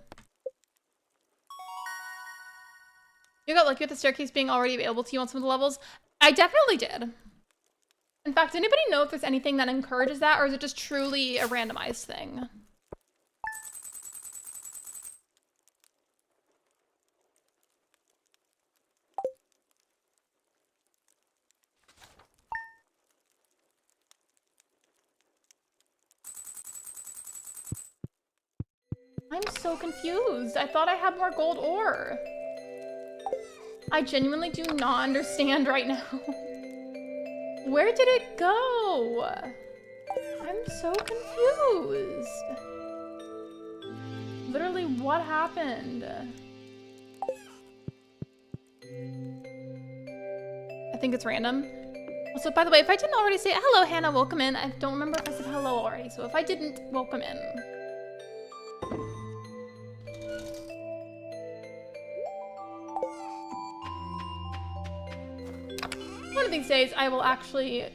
You got lucky with the staircase being already available to you on some of the levels. I definitely did. In fact, does anybody know if there's anything that encourages that, or is it just truly a randomized thing? I'm so confused. I thought I had more gold ore. I genuinely do not understand right now. Where did it go? I'm so confused. Literally, what happened? I think it's random. Also, by the way, if I didn't already say hello, Hannah, welcome in. I don't remember if I said hello already, so if I didn't, welcome in. One of these days, I will actually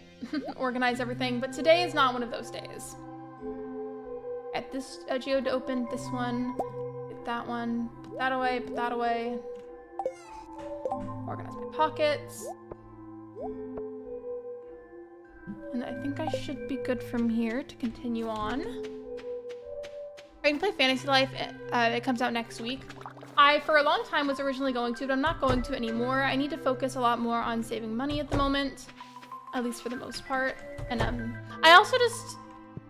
organize everything, but today is not one of those days. Get this geode open, this one, get that one, put that away, put that away. Organize my pockets. And I think I should be good from here to continue on. I can play Fantasy Life. It comes out next week. I, for a long time, was originally going to, but I'm not going to anymore. I need to focus a lot more on saving money at the moment, at least for the most part. And I also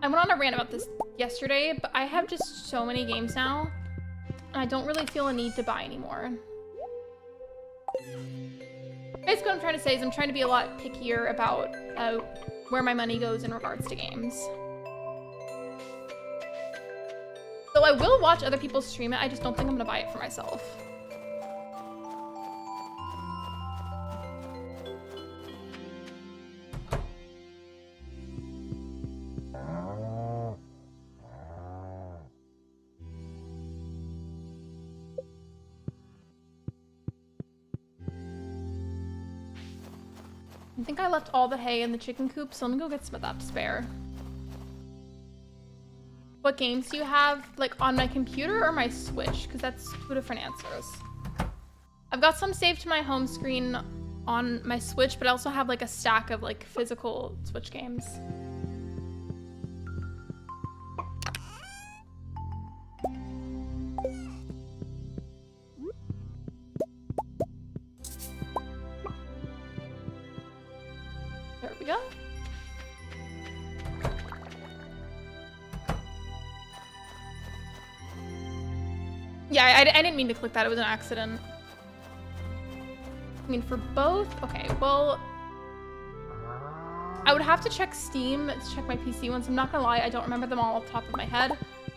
I went on a rant about this yesterday, but I have just so many games now, and I don't really feel a need to buy anymore. Basically, what I'm trying to say is I'm trying to be a lot pickier about where my money goes in regards to games. So I will watch other people stream it, I just don't think I'm gonna buy it for myself. I think I left all the hay in the chicken coop, so let me go get some of that to spare. What games do you have, like, on my computer or my Switch? Because that's 2 different answers. I've got some saved to my home screen on my Switch, but I also have, like, a stack of, like, physical Switch games. There we go. Yeah, I didn't mean to click that. It was an accident. I mean, for both? Okay, well, I would have to check Steam to check my PC ones. I'm not gonna lie, I don't remember them all off the top of my head,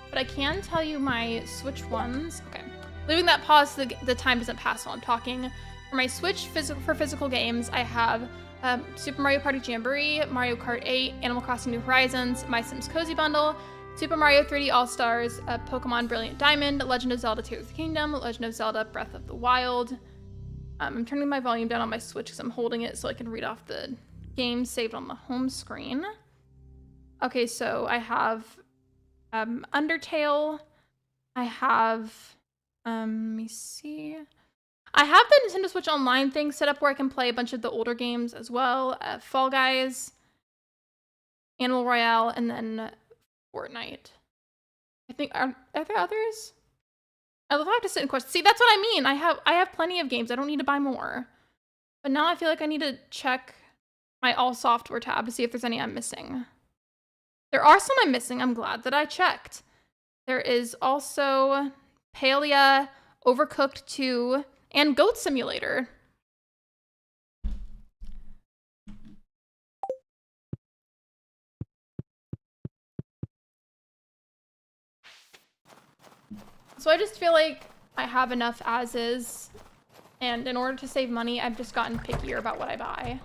but I can tell you my Switch ones. Okay, leaving that pause so the time doesn't pass while I'm talking. For my Switch for physical games, I have Super Mario Party Jamboree, Mario Kart 8, Animal Crossing New Horizons, My Sims Cozy Bundle, Super Mario 3D All-Stars, Pokemon Brilliant Diamond, Legend of Zelda Tears of the Kingdom, Legend of Zelda Breath of the Wild. I'm turning my volume down on my Switch because I'm holding it so I can read off the games saved on the home screen. Okay, so I have Undertale. I have, let me see. I have the Nintendo Switch Online thing set up where I can play a bunch of the older games as well. Fall Guys, Animal Royale, and then Fortnite. I think, are there others? I love how I have to sit in questions. See, that's what I mean. I have plenty of games. I don't need to buy more. But now I feel like I need to check my all software tab to see if there's any I'm missing. There are some I'm missing. I'm glad that I checked. There is also Palia, Overcooked 2, and Goat Simulator. So I just feel like I have enough as is, and in order to save money, I've just gotten pickier about what I buy.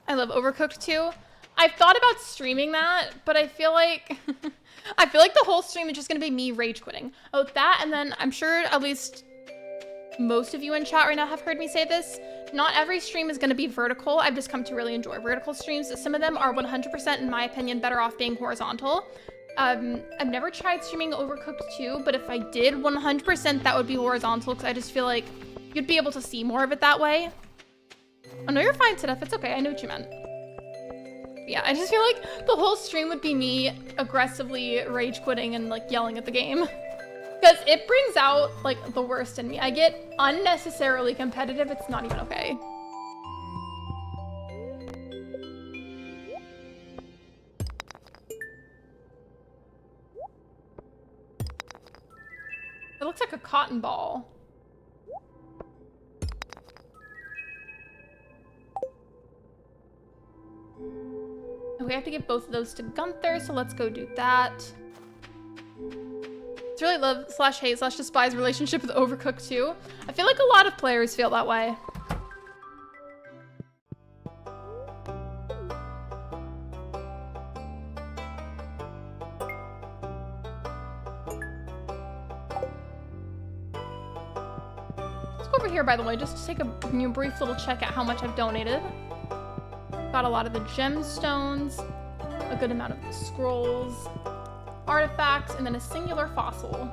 I love Overcooked 2. I've thought about streaming that, but I feel like the whole stream is just gonna be me rage quitting. Oh, that, and then I'm sure at least most of you in chat right now have heard me say this. Not every stream is gonna be vertical. I've just come to really enjoy vertical streams. Some of them are 100%, in my opinion, better off being horizontal. I've never tried streaming Overcooked 2, but if I did, 100% that would be horizontal, because I just feel like you'd be able to see more of it that way. Oh no, you're fine, Tidef. It's okay. I knew what you meant. Yeah, I just feel like the whole stream would be me aggressively rage quitting and like yelling at the game. Because it brings out like the worst in me. I get unnecessarily competitive. It's not even okay. It looks like a cotton ball. We have to give both of those to Gunther, so let's go do that. It's really love/hate/despise relationship with Overcooked 2. I feel like a lot of players feel that way. Let's go over here, by the way, just to take a brief little check at how much I've donated. Got a lot of the gemstones, a good amount of the scrolls, artifacts, and then a singular fossil.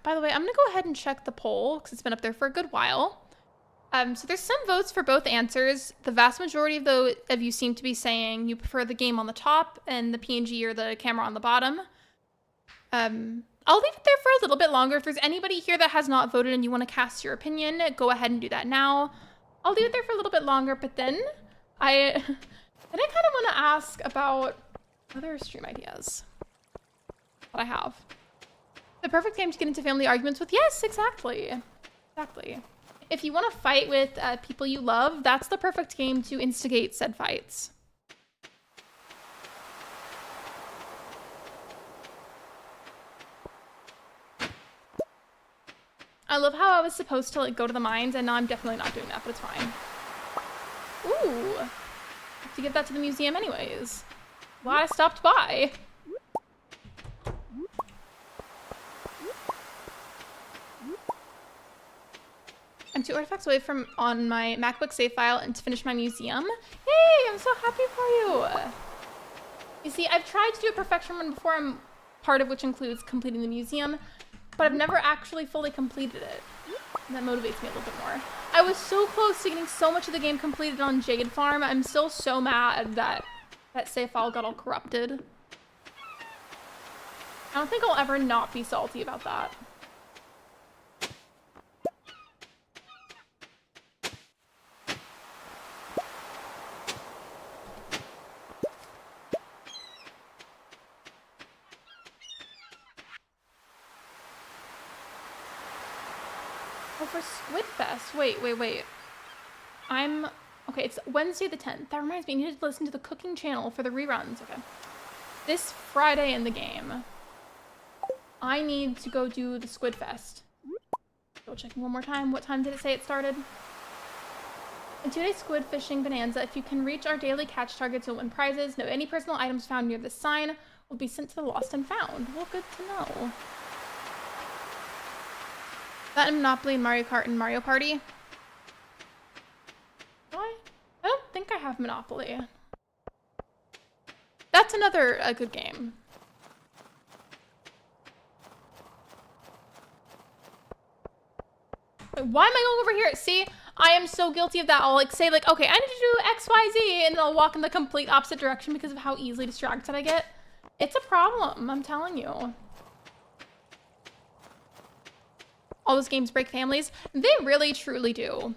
By the way, I'm gonna go ahead and check the poll because it's been up there for a good while. So there's some votes for both answers. The vast majority of you seem to be saying you prefer the game on the top and the PNG or the camera on the bottom. I'll leave it there for a little bit longer. If there's anybody here that has not voted and you want to cast your opinion, go ahead and do that now. I'll leave it there for a little bit longer, but then I kind of want to ask about other stream ideas that I have. The perfect game to get into family arguments with. Yes, exactly. Exactly. If you want to fight with people you love, that's the perfect game to instigate said fights. I love how I was supposed to like go to the mines, and now I'm definitely not doing that, but it's fine. Ooh, have to give that to the museum anyways. Glad I stopped by. I'm 2 artifacts away from on my MacBook save file and to finish my museum. Yay, I'm so happy for you. You see, I've tried to do a perfection run before, part of which includes completing the museum, but I've never actually fully completed it. That motivates me a little bit more. I was so close to getting so much of the game completed on Jade Farm. I'm still so mad that that save file got all corrupted. I don't think I'll ever not be salty about that. Oh, for Squid Fest. Wait. Okay, it's Wednesday the 10th. That reminds me, I need to listen to the cooking channel for the reruns. Okay. This Friday in the game, I need to go do the Squid Fest. Go checking one more time. What time did it say it started? A 2-day squid fishing bonanza. If you can reach our daily catch targets, you'll win prizes. No, any personal items found near this sign will be sent to the lost and found. Well, good to know. That in Monopoly and Mario Kart and Mario Party? Do I? I don't think I have Monopoly. That's another good game. Wait, why am I going over here? See, I am so guilty of that. I'll like say like, okay, I need to do X, Y, Z, and then I'll walk in the complete opposite direction because of how easily distracted I get. It's a problem, I'm telling you. All those games break families. They really, truly do.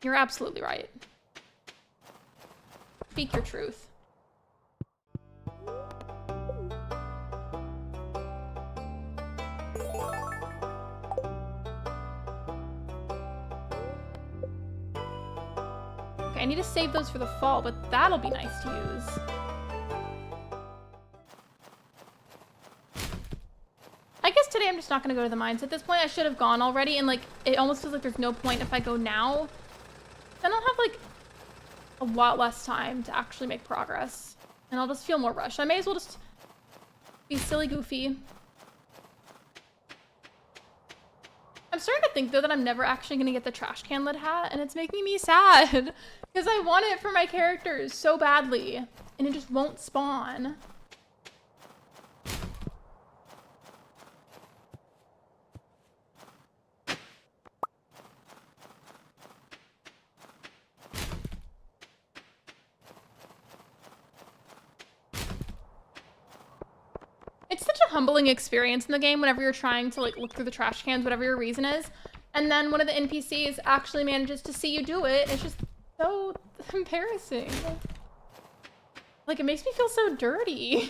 You're absolutely right. Speak your truth. Okay, I need to save those for the fall, but that'll be nice to use. I guess today I'm just not gonna go to the mines. At this point, I should have gone already, and like, it almost feels like there's no point if I go now. Then I'll have like a lot less time to actually make progress, and I'll just feel more rushed. I may as well just be silly goofy. I'm starting to think though that I'm never actually gonna get the trash can lid hat, and it's making me sad because I want it for my characters so badly, and it just won't spawn. It's such a humbling experience in the game whenever you're trying to like look through the trash cans, whatever your reason is, and then one of the NPCs actually manages to see you do it. It's just so embarrassing. Like, it makes me feel so dirty.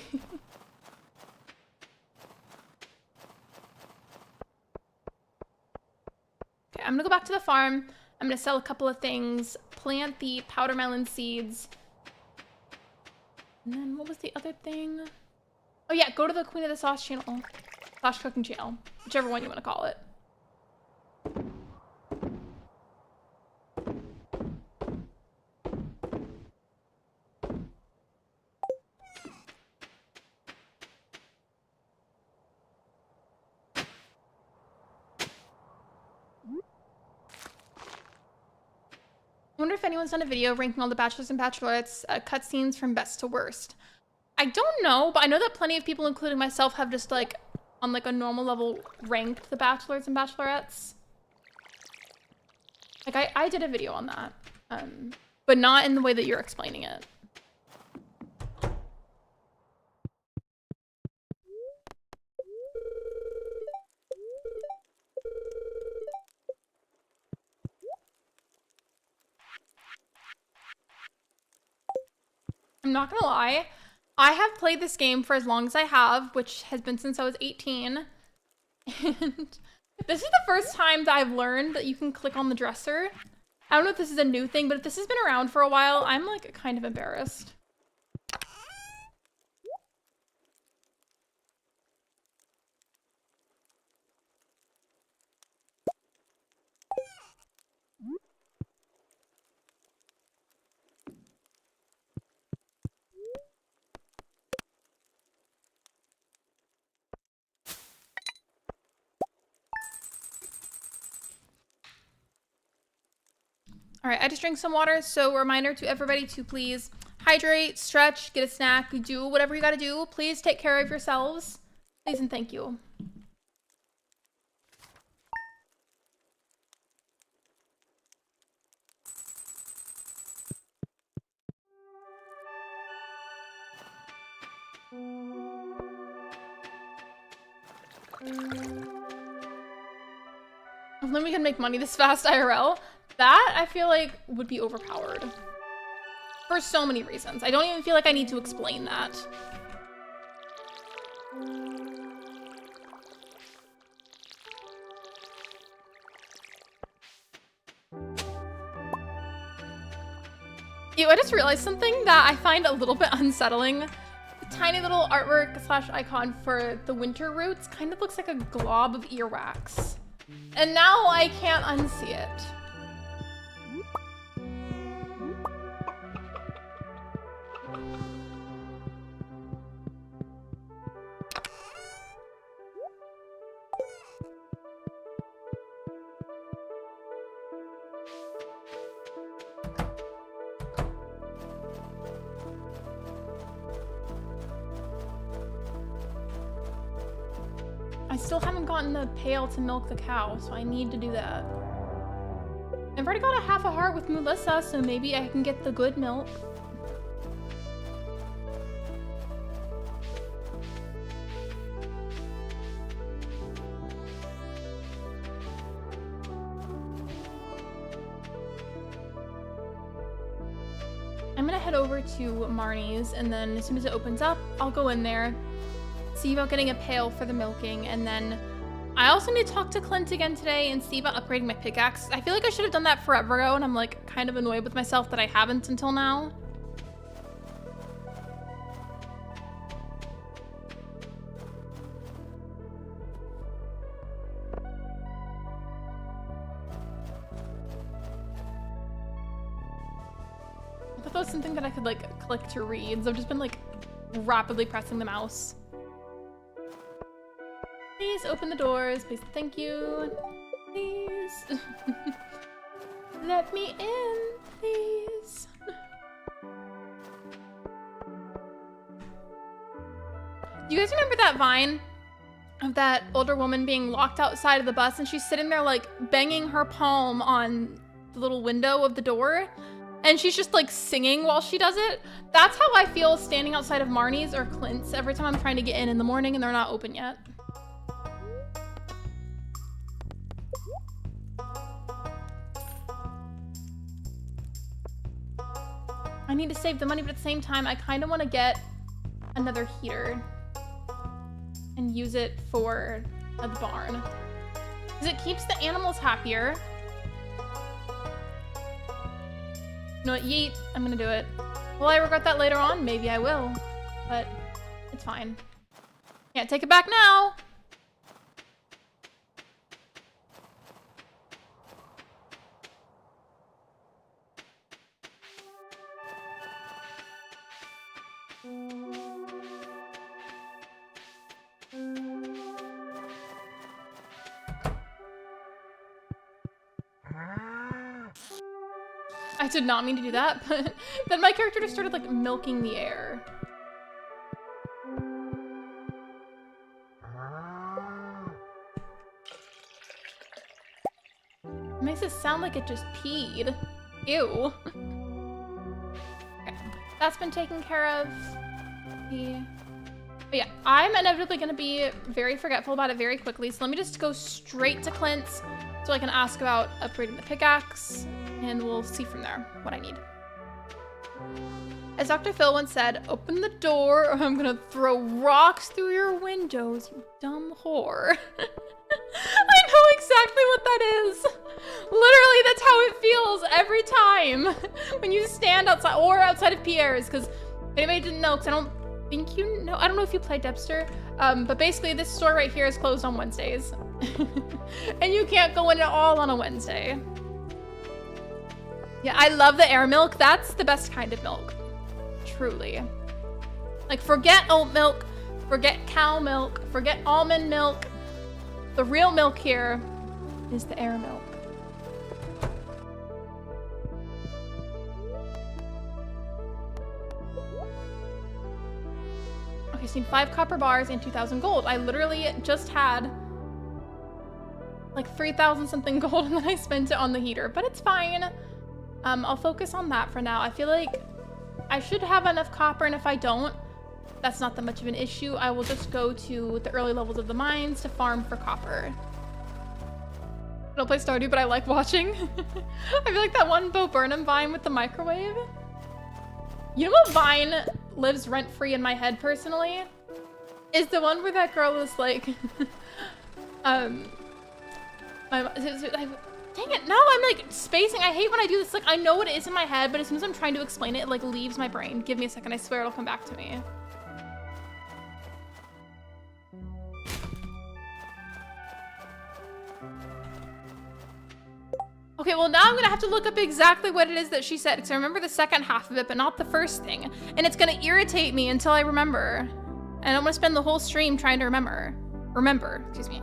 Okay, I'm gonna go back to the farm. I'm gonna sell a couple of things, plant the powder melon seeds. And then what was the other thing? Oh yeah, go to the Queen of the Sauce channel. Slash cooking channel. Whichever one you want to call it. I wonder if anyone's done a video ranking all the bachelors and bachelorettes cutscenes from best to worst. I don't know, but I know that plenty of people, including myself, have just like on like a normal level ranked the bachelors and bachelorettes. Like I did a video on that, but not in the way that you're explaining it. I'm not gonna lie. I have played this game for as long as I have, which has been since I was 18. And this is the first time that I've learned that you can click on the dresser. I don't know if this is a new thing, but if this has been around for a while, I'm like kind of embarrassed. All right, I just drank some water, so a reminder to everybody to please hydrate, stretch, get a snack, do whatever you gotta do. Please take care of yourselves. Please and thank you. And then we can make money this fast IRL. That, I feel like, would be overpowered. For so many reasons. I don't even feel like I need to explain that. Ew, I just realized something that I find a little bit unsettling. The tiny little artwork / icon for the winter roots kind of looks like a glob of earwax. And now I can't unsee it. I still haven't gotten the pail to milk the cow, so I need to do that. I've already got a half a heart with Melissa, so maybe I can get the good milk. I'm gonna head over to Marnie's, and then as soon as it opens up, I'll go in there, see about getting a pail for the milking, and then I also need to talk to Clint again today and see about upgrading my pickaxe. I feel like I should have done that forever ago, and I'm like kind of annoyed with myself that I haven't until now. I thought that was something that I could like click to read, so I've just been like rapidly pressing the mouse. Please open the doors, please, thank you. Please. Let me in, please. Do you guys remember that vine of that older woman being locked outside of the bus and she's sitting there like banging her palm on the little window of the door? And she's just like singing while she does it? That's how I feel standing outside of Marnie's or Clint's every time I'm trying to get in the morning and they're not open yet. I need to save the money, but at the same time, I kind of want to get another heater and use it for the barn. Because it keeps the animals happier. You know what, yeet, I'm gonna do it. Will I regret that later on? Maybe I will, but it's fine. Can't take it back now. I did not mean to do that, but then my character just started like milking the air. It makes it sound like it just peed. Ew. Okay. That's been taken care of. But yeah, I'm inevitably gonna be very forgetful about it very quickly, so let me just go straight to Clint's so I can ask about upgrading the pickaxe, and we'll see from there what I need. As Dr. Phil once said, open the door or I'm gonna throw rocks through your windows, you dumb whore. I know exactly what that is. Literally, that's how it feels every time when you stand outside or outside of Pierre's, because if anybody didn't know, because I don't think you know, I don't know if you play Debster, but basically this store right here is closed on Wednesdays. And you can't go in at all on a Wednesday. Yeah, I love the air milk. That's the best kind of milk. Truly. Like, forget oat milk, forget cow milk, forget almond milk. The real milk here is the air milk. Okay, so I need 5 copper bars and 2,000 gold. I literally just had like 3,000 something gold and then I spent it on the heater, but it's fine. I'll focus on that for now. I feel like I should have enough copper, and if I don't, That's not that much of an issue. I will just go to the early levels of the mines to farm for copper. I don't play Stardew, but I like watching. I feel like that one Bo Burnham Vine with the microwave. You know what Vine lives rent-free in my head personally? Is the one where that girl is like, dang it, no, I'm like spacing. I hate when I do this. Like, I know what it is in my head, but as soon as I'm trying to explain it, it like leaves my brain. Give me a second, I swear it'll come back to me. Okay, well now I'm gonna have to look up exactly what it is that she said, because I remember the second half of it, but not the first thing. And it's gonna irritate me until I remember. And I'm gonna spend the whole stream trying to remember. Excuse me.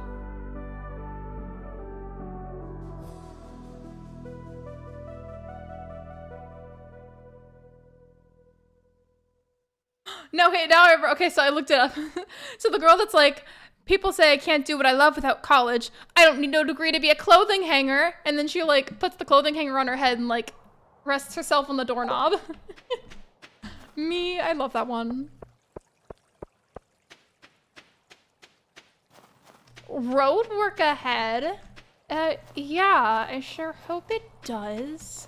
No, okay, now I remember. Okay, so I looked it up. So the girl that's like, people say I can't do what I love without college. I don't need no degree to be a clothing hanger. And then she like puts the clothing hanger on her head and like rests herself on the doorknob. Me, I love that one. Road work ahead? Yeah, I sure hope it does.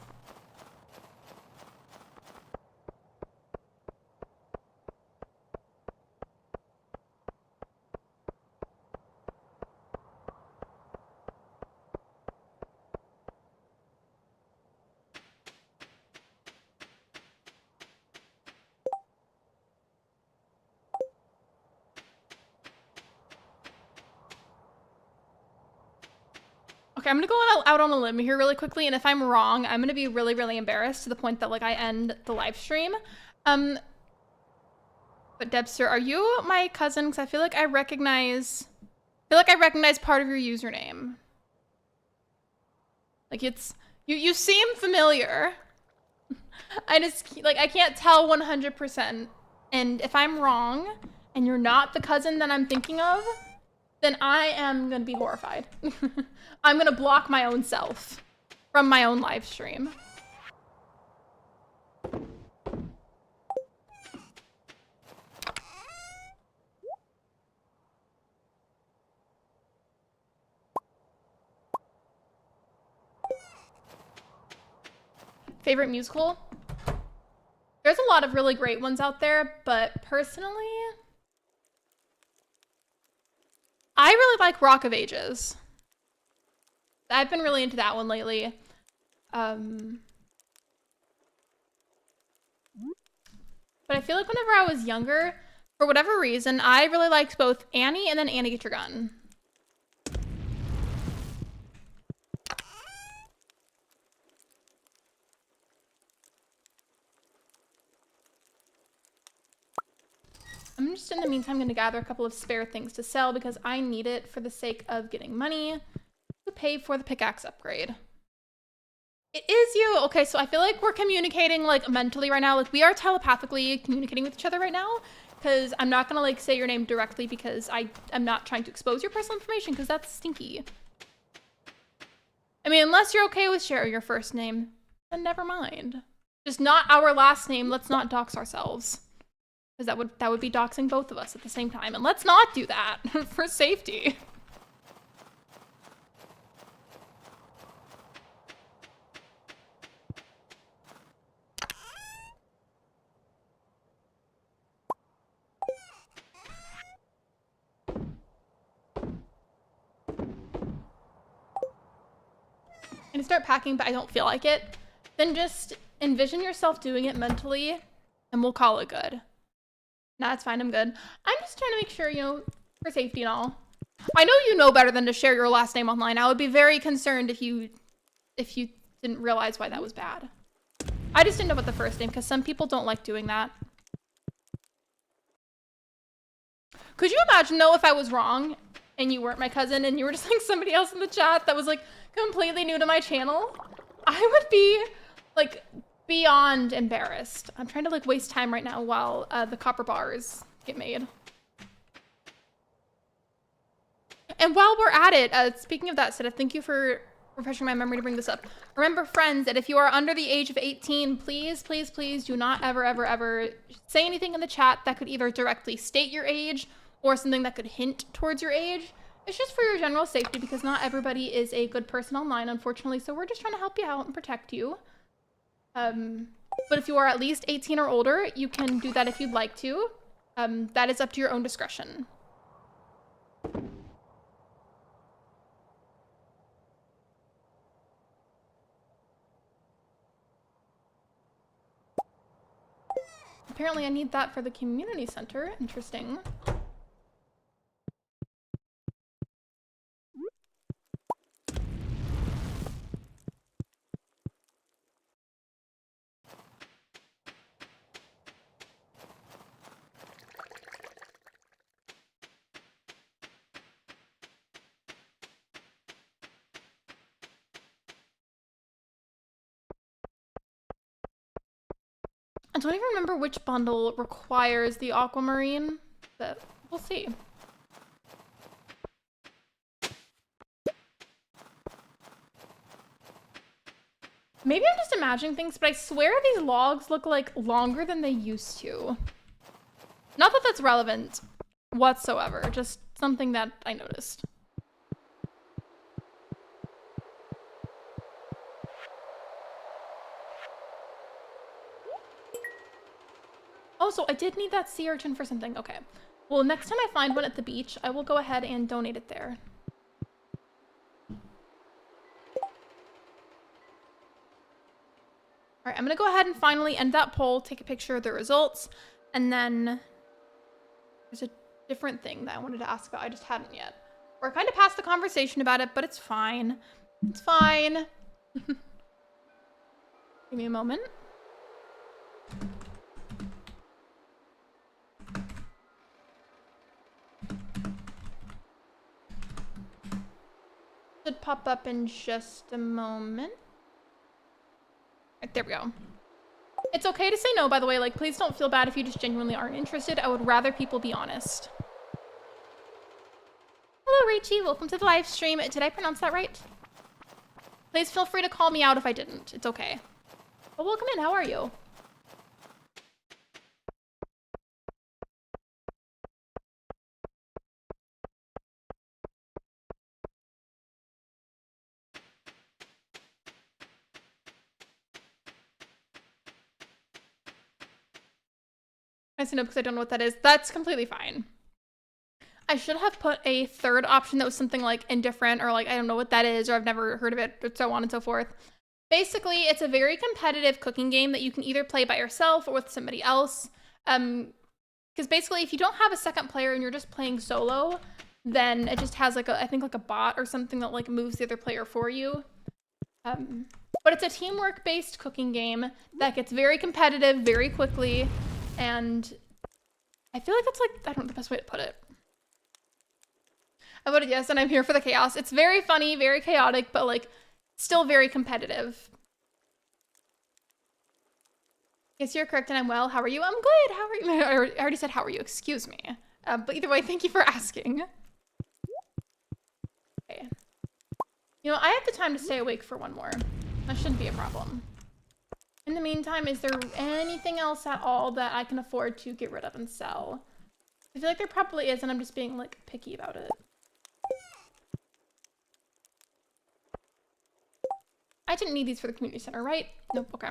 Okay, I'm gonna go out on a limb here really quickly, and if I'm wrong, I'm gonna be really, really embarrassed to the point that like I end the live stream. But Debster, are you my cousin? Because I feel like I recognize part of your username. Like it's you seem familiar. I just like I can't tell 100%. And if I'm wrong, and you're not the cousin that I'm thinking of, then I am gonna be horrified. I'm gonna block my own self from my own live stream. Favorite musical? There's a lot of really great ones out there, but personally, I really like Rock of Ages. I've been really into that one lately. But I feel like whenever I was younger, for whatever reason, I really liked both Annie and then Annie Get Your Gun. I'm just in the meantime going to gather a couple of spare things to sell because I need it for the sake of getting money to pay for the pickaxe upgrade. It is you. Okay, so I feel like we're communicating like mentally right now. Like we are telepathically communicating with each other right now because I'm not going to like say your name directly because I'm not trying to expose your personal information because that's stinky. I mean, unless you're okay with sharing your first name, then never mind. Just not our last name. Let's not dox ourselves. Because that would be doxing both of us at the same time. And let's not do that for safety. And start packing, but I don't feel like it. Then just envision yourself doing it mentally and we'll call it good. Nah, it's fine, I'm good. I'm just trying to make sure, you know, for safety and all. I know you know better than to share your last name online. I would be very concerned if you didn't realize why that was bad. I just didn't know about the first name because some people don't like doing that. Could you imagine though if I was wrong and you weren't my cousin and you were just like somebody else in the chat that was like completely new to my channel? I would be like beyond embarrassed. I'm trying to like waste time right now while the copper bars get made. And while we're at it, speaking of that, Sita, thank you for refreshing my memory to bring this up. Remember, friends, that if you are under the age of 18, please, please, please do not ever, ever, ever say anything in the chat that could either directly state your age or something that could hint towards your age. It's just for your general safety because not everybody is a good person online, unfortunately. So we're just trying to help you out and protect you. But if you are at least 18 or older, you can do that if you'd like to. That is up to your own discretion. Apparently I need that for the community center. Interesting. I don't even remember which bundle requires the aquamarine, but we'll see. Maybe I'm just imagining things, but I swear these logs look like longer than they used to. Not that that's relevant whatsoever, just something that I noticed. Oh, so I did need that sea urchin for something. Okay. Well, next time I find one at the beach, I will go ahead and donate it there. All right, I'm gonna go ahead and finally end that poll, take a picture of the results, and then there's a different thing that I wanted to ask about. I just hadn't yet. We're kind of past the conversation about it, but it's fine. It's fine. Give me a moment. Should pop up in just a moment. Right, there we go. It's okay to say no, by the way. Like, please don't feel bad if you just genuinely aren't interested. I would rather people be honest. Hello, Rachie. Welcome to the live stream. Did I pronounce that right? Please feel free to call me out if I didn't. It's okay. Well, welcome in. How are you? I say no because I don't know what that is. That's completely fine. I should have put a third option that was something like indifferent or like I don't know what that is or I've never heard of it, but so on and so forth. Basically, it's a very competitive cooking game that you can either play by yourself or with somebody else. Because basically, if you don't have a second player and you're just playing solo, then it just has like a, I think like a bot or something that like moves the other player for you. But it's a teamwork-based cooking game that gets very competitive very quickly. And I feel like that's like, I don't know the best way to put it. I voted yes, and I'm here for the chaos. It's very funny, very chaotic, but like still very competitive. Yes, you're correct and I'm well. How are you? I'm good. How are you? I already said how are you, excuse me. But either way, thank you for asking. Okay. You know, I have the time to stay awake for one more. That shouldn't be a problem. In the meantime, is there anything else at all that I can afford to get rid of and sell? I feel like there probably is, and I'm just being, like, picky about it. I didn't need these for the community center, right? Nope, okay.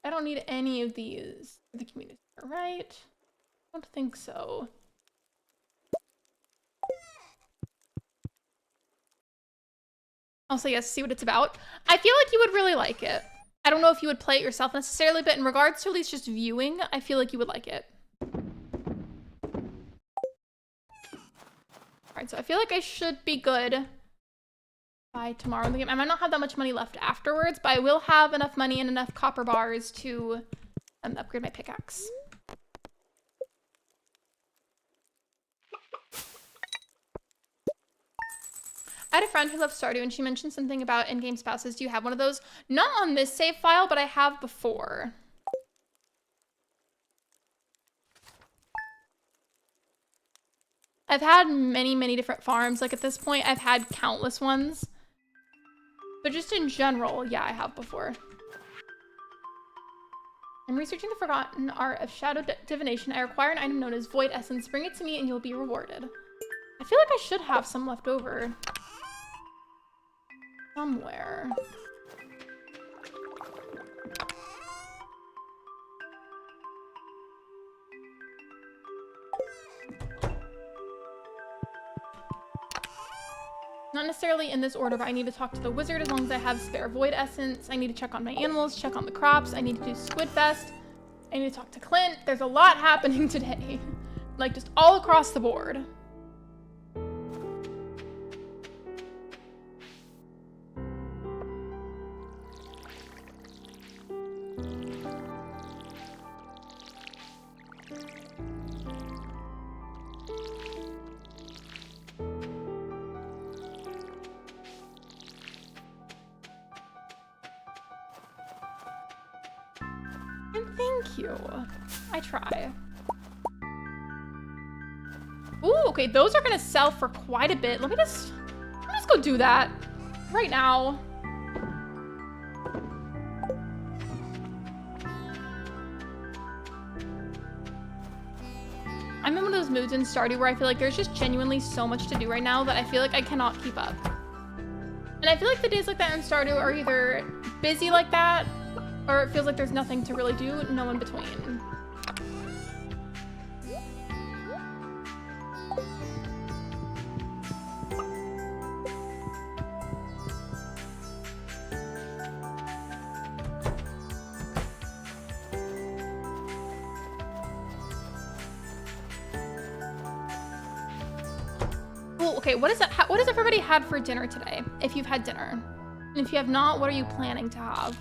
I don't need any of these for the community center, right? I don't think so. Also, yes, see what it's about. I feel like you would really like it. I don't know if you would play it yourself necessarily, but in regards to at least just viewing, I feel like you would like it. Alright, so I feel like I should be good by tomorrow in the game. I might not have that much money left afterwards, but I will have enough money and enough copper bars to upgrade my pickaxe. I had a friend who loves Stardew, and she mentioned something about in-game spouses. Do you have one of those? Not on this save file, but I have before. I've had many, many different farms. Like at this point, I've had countless ones. But just in general, yeah, I have before. I'm researching the forgotten art of shadow divination. I require an item known as void essence. Bring it to me and you'll be rewarded. I feel like I should have some left over. Somewhere. Not necessarily in this order, but I need to talk to the wizard as long as I have spare void essence. I need to check on my animals, check on the crops. I need to do Squid Fest. I need to talk to Clint. There's a lot happening today. Like just all across the board. Thank you. I try. Ooh, okay, those are gonna sell for quite a bit. Let me just go do that right now. I'm in one of those moods in Stardew where I feel like there's just genuinely so much to do right now that I feel like I cannot keep up. And I feel like the days like that in Stardew are either busy like that, or it feels like there's nothing to really do, no in between. Cool, okay, what has everybody had for dinner today? If you've had dinner. And if you have not, what are you planning to have?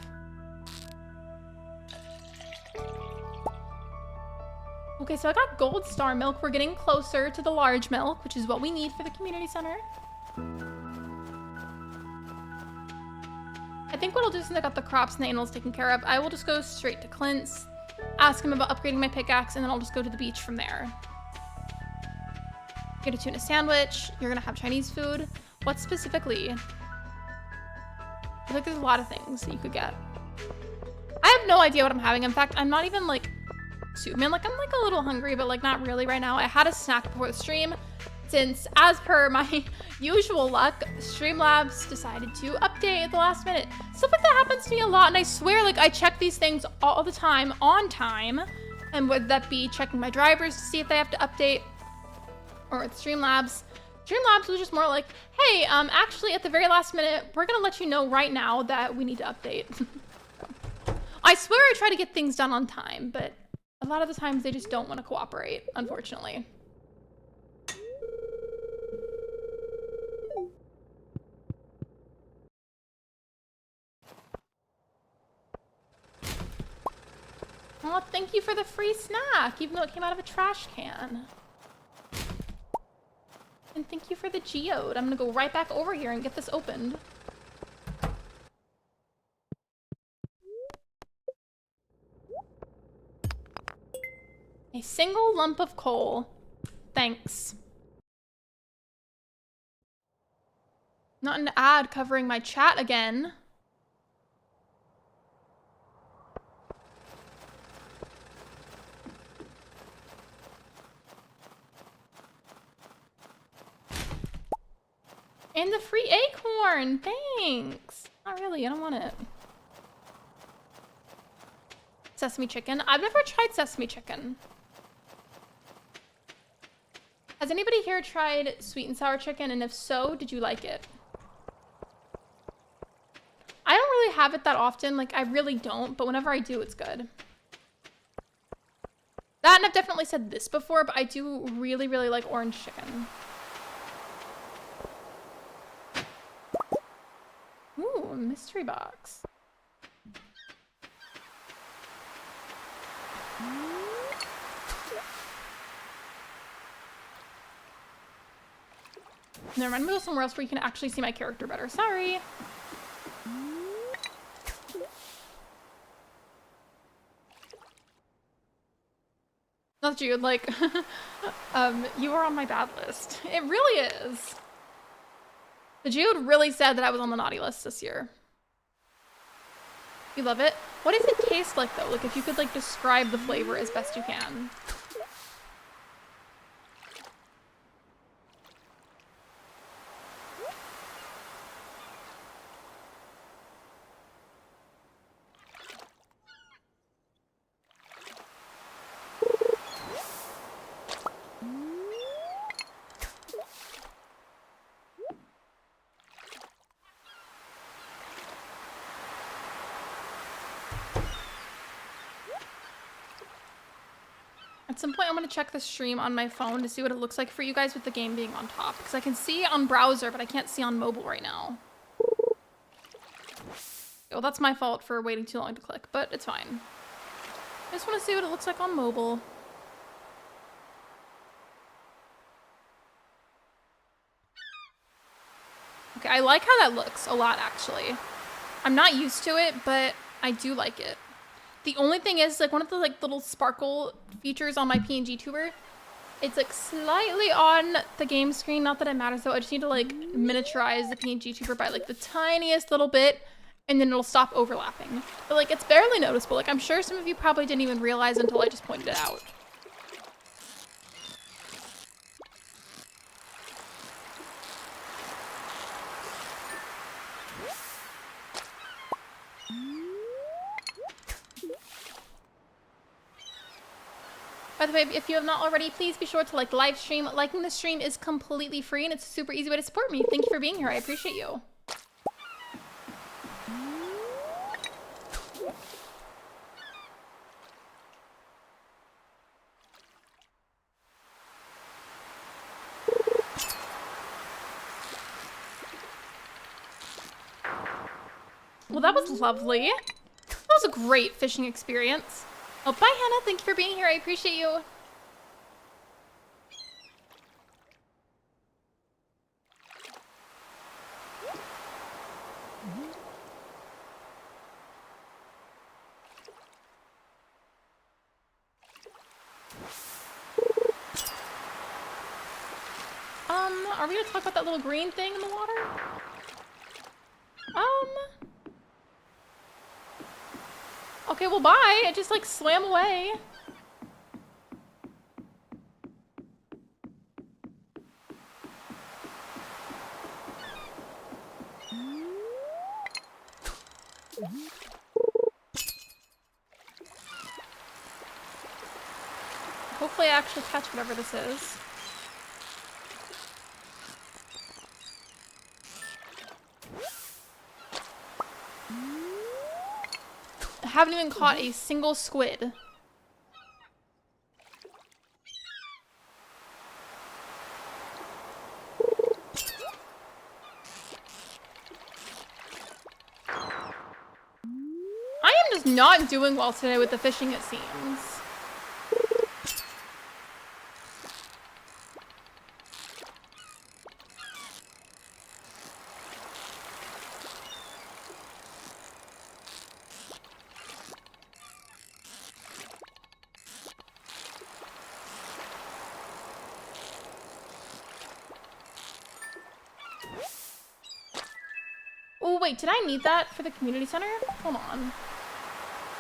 Okay, so I got gold star milk. We're getting closer to the large milk, which is what we need for the community center. I think what I'll do since I got the crops and the animals taken care of, I will just go straight to Clint's, ask him about upgrading my pickaxe, and then I'll just go to the beach from there. Get a tuna sandwich. You're gonna have Chinese food. What specifically? I feel like there's a lot of things that you could get. I have no idea what I'm having. In fact, I'm not even like I'm like a little hungry, but like not really right now. I had a snack before the stream since, as per my usual luck, Streamlabs decided to update at the last minute. Stuff like that happens to me a lot, and I swear like I check these things all the time on time, and would that be checking my drivers to see if they have to update, or with Streamlabs. Streamlabs was just more like, hey, actually at the very last minute, we're gonna let you know right now that we need to update. I swear I try to get things done on time, but a lot of the times they just don't want to cooperate, unfortunately. Oh, thank you for the free snack, even though it came out of a trash can. And thank you for the geode. I'm gonna go right back over here and get this opened. A single lump of coal. Thanks. Not an ad covering my chat again. And the free acorn. Thanks. Not really. I don't want it. Sesame chicken. I've never tried sesame chicken. Has anybody here tried sweet and sour chicken? And if so, did you like it? I don't really have it that often. Like, I really don't. But whenever I do, it's good. That, and I've definitely said this before, but I do really, really like orange chicken. Ooh, mystery box. Never mind, I'm gonna go somewhere else where you can actually see my character better. Sorry. Not that you would like, you are on my bad list. It really is. The Jude really said that I was on the naughty list this year. You love it? What does it taste like though? Like if you could like describe the flavor as best you can. At some point, I'm going to check the stream on my phone to see what it looks like for you guys with the game being on top. Because I can see on browser, but I can't see on mobile right now. Well, that's my fault for waiting too long to click, but it's fine. I just want to see what it looks like on mobile. Okay, I like how that looks a lot, actually. I'm not used to it, but I do like it. The only thing is, like, one of the, like, little sparkle features on my PNG tuber, it's, like, slightly on the game screen. Not that it matters, though. I just need to, like, miniaturize the PNG tuber by, like, the tiniest little bit, and then it'll stop overlapping. But, like, it's barely noticeable. Like, I'm sure some of you probably didn't even realize until I just pointed it out. By the way, if you have not already, please be sure to like the live stream. Liking the stream is completely free and it's a super easy way to support me. Thank you for being here. I appreciate you. Well, that was lovely. That was a great fishing experience. Oh, bye, Hannah. Thank you for being here. I appreciate you. Are we gonna talk about that little green thing in the water? Okay, well, bye. It just, like, swam away. Hopefully I actually catch whatever this is. I haven't even caught a single squid. I am just not doing well today with the fishing, it seems. Oh, wait, did I need that for the community center? Hold on.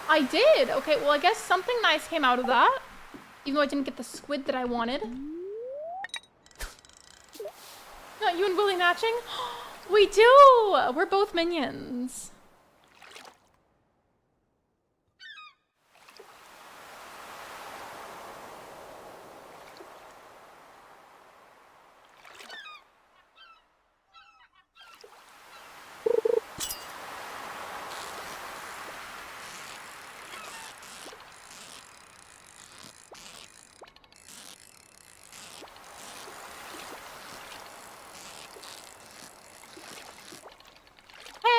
I did! Okay, well, I guess something nice came out of that. Even though I didn't get the squid that I wanted. Not you and Willie matching? We do! We're both minions.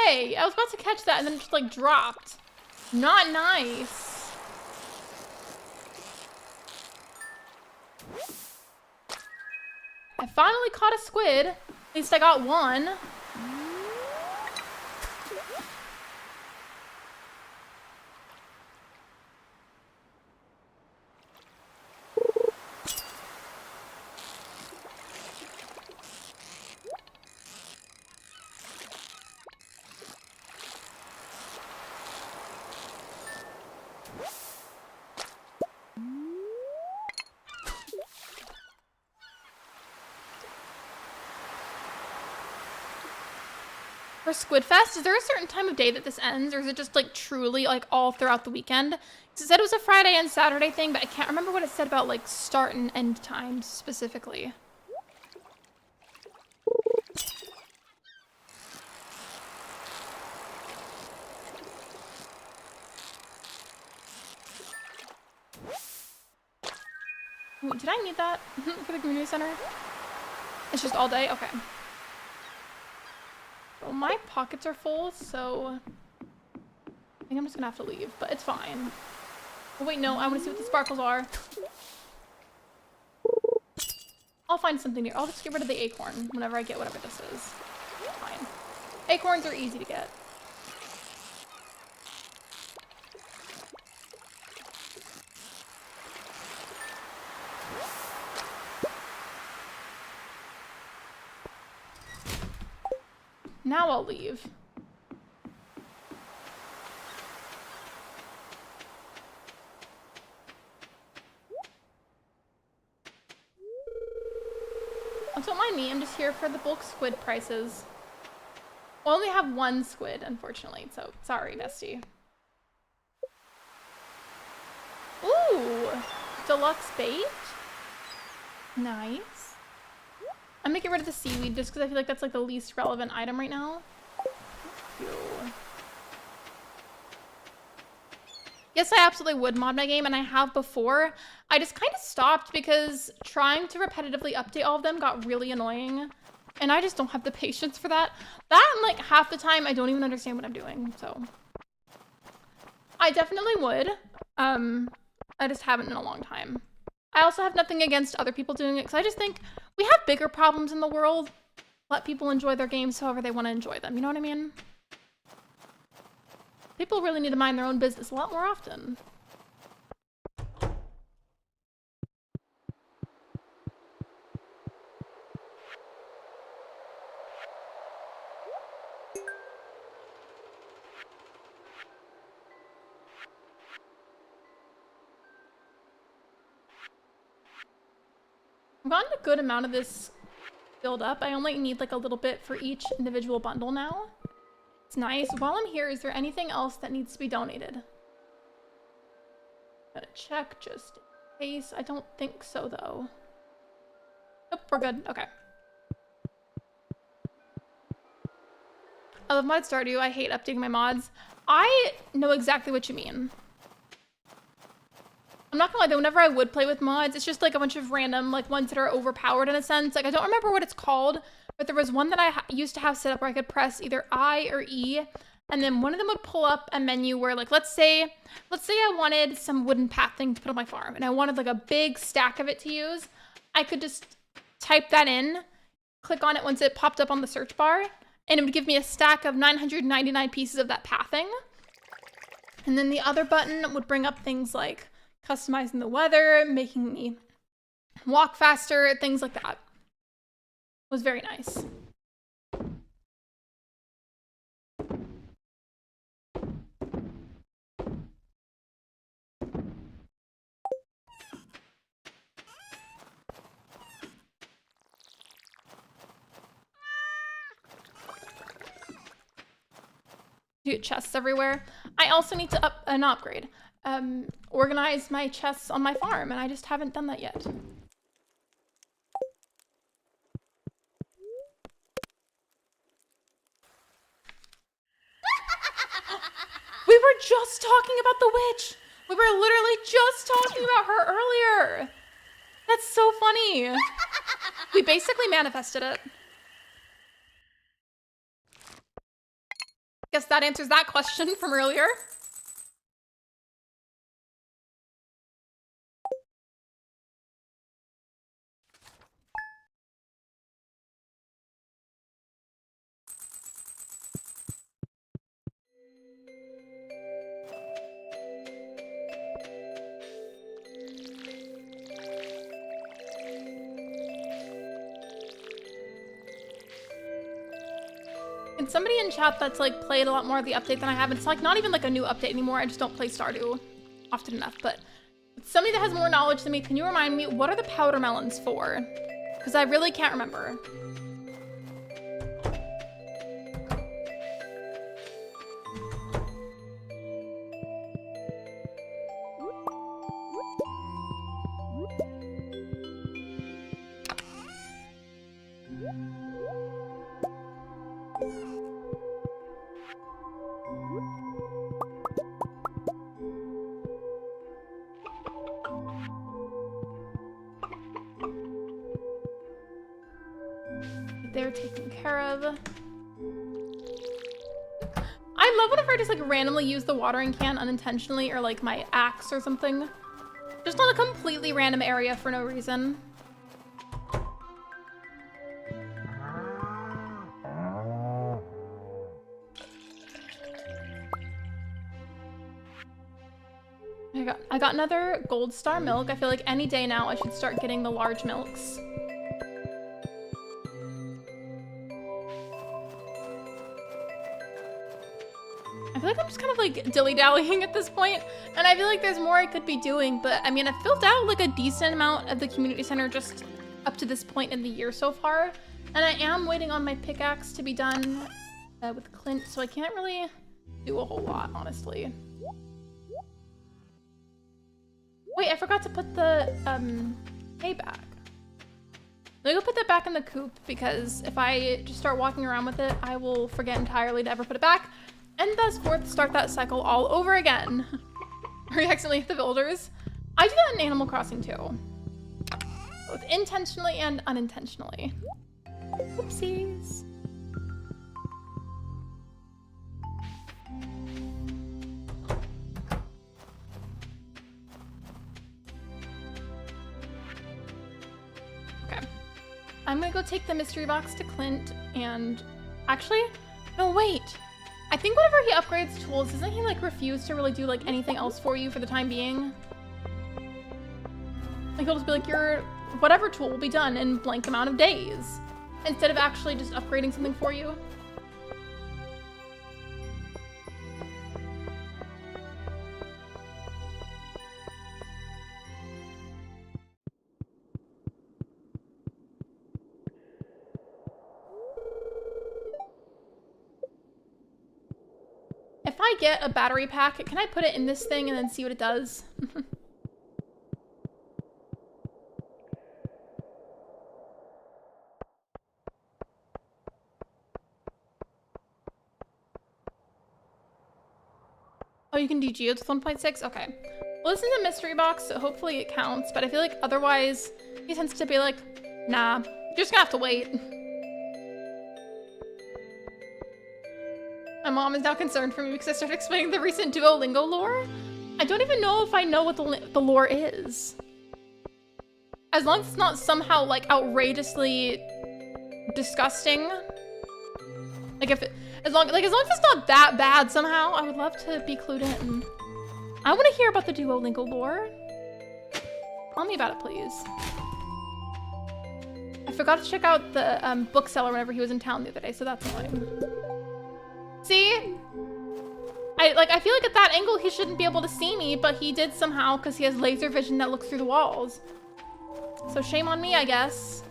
Hey, I was about to catch that and then it just like dropped. Not nice. I finally caught a squid. At least I got one. For Squidfest, is there a certain time of day that this ends, or is it just like truly like all throughout the weekend? Because it said it was a Friday and Saturday thing, but I can't remember what it said about like start and end times specifically. Ooh, did I need that for the community center? It's just all day? Okay. Well, my pockets are full, so I think I'm just gonna have to leave, but it's fine. Oh wait, no, I wanna see what the sparkles are. I'll find something here. I'll just get rid of the acorn whenever I get whatever this is. Fine. Acorns are easy to get. Now I'll leave. Oh, don't mind me, I'm just here for the bulk squid prices. I only have one squid, unfortunately, so sorry, bestie. Ooh, deluxe bait. Nice. I'm gonna get rid of the seaweed just because I feel like that's like the least relevant item right now. Ew. Yes, I absolutely would mod my game, and I have before. I just kind of stopped because trying to repetitively update all of them got really annoying. And I just don't have the patience for that. That, and like half the time, I don't even understand what I'm doing, so. I definitely would. I just haven't in a long time. I also have nothing against other people doing it, because I just think we have bigger problems in the world. Let people enjoy their games however they want to enjoy them, you know what I mean? People really need to mind their own business a lot more often. I've gotten a good amount of this filled up. I only need like a little bit for each individual bundle now. It's nice. While I'm here, is there anything else that needs to be donated? Gotta check just in case. I don't think so though. Nope, we're good. Okay. I love mod Stardew. I hate updating my mods. I know exactly what you mean. I'm not gonna lie though, whenever I would play with mods, it's just like a bunch of random like ones that are overpowered in a sense. Like I don't remember what it's called, but there was one that I used to have set up where I could press either I or E, and then one of them would pull up a menu where like, let's say I wanted some wooden path thing to put on my farm and I wanted like a big stack of it to use. I could just type that in, click on it once it popped up on the search bar, and it would give me a stack of 999 pieces of that pathing. And then the other button would bring up things like customizing the weather, making me walk faster, things like that. It was very nice. Dude, chests everywhere. I also need to upgrade. Organize my chests on my farm, and I just haven't done that yet. We were just talking about the witch. We were literally just talking about her earlier. That's so funny. We basically manifested it. Guess that answers that question from earlier. Can somebody in chat that's like played a lot more of the update than I have? It's like not even like a new update anymore. I just don't play Stardew often enough. But somebody that has more knowledge than me, can you remind me, what are the powder melons for? Because I really can't remember. They're taken care of. I love whenever I just like randomly use the watering can unintentionally, or like my axe or something. Just on a completely random area for no reason. I got another gold star milk. I feel like any day now I should start getting the large milks. I feel like I'm just kind of like dilly-dallying at this point, and I feel like there's more I could be doing, but I mean, I've filled out like a decent amount of the community center just up to this point in the year so far, and I am waiting on my pickaxe to be done with Clint, so I can't really do a whole lot, honestly. Wait, I forgot to put the hay back. Let me go put that back in the coop, because if I just start walking around with it, I will forget entirely to ever put it back, and thus forth start that cycle all over again. Or you accidentally hit the villagers. I do that in Animal Crossing too. Both intentionally and unintentionally. Whoopsies. I'm gonna go take the mystery box to Clint, and actually, no, wait. I think whenever he upgrades tools, doesn't he like refuse to really do like anything else for you for the time being? Like he'll just be like, your whatever tool will be done in blank amount of days, instead of actually just upgrading something for you. If I get a battery pack, can I put it in this thing and then see what it does? Oh, you can do geodes with 1.6? Okay. Well, this is a mystery box, so hopefully it counts, but I feel like otherwise he tends to be like, nah, you're just gonna have to wait. My mom is now concerned for me because I started explaining the recent Duolingo lore. I don't even know if I know what the lore is. As long as it's not somehow like outrageously disgusting. Like as long as it's not that bad somehow, I would love to be clued in. I want to hear about the Duolingo lore. Tell me about it, please. I forgot to check out the bookseller whenever he was in town the other day, so that's annoying. See? I feel like at that angle he shouldn't be able to see me, but he did somehow because he has laser vision that looks through the walls. So shame on me, I guess.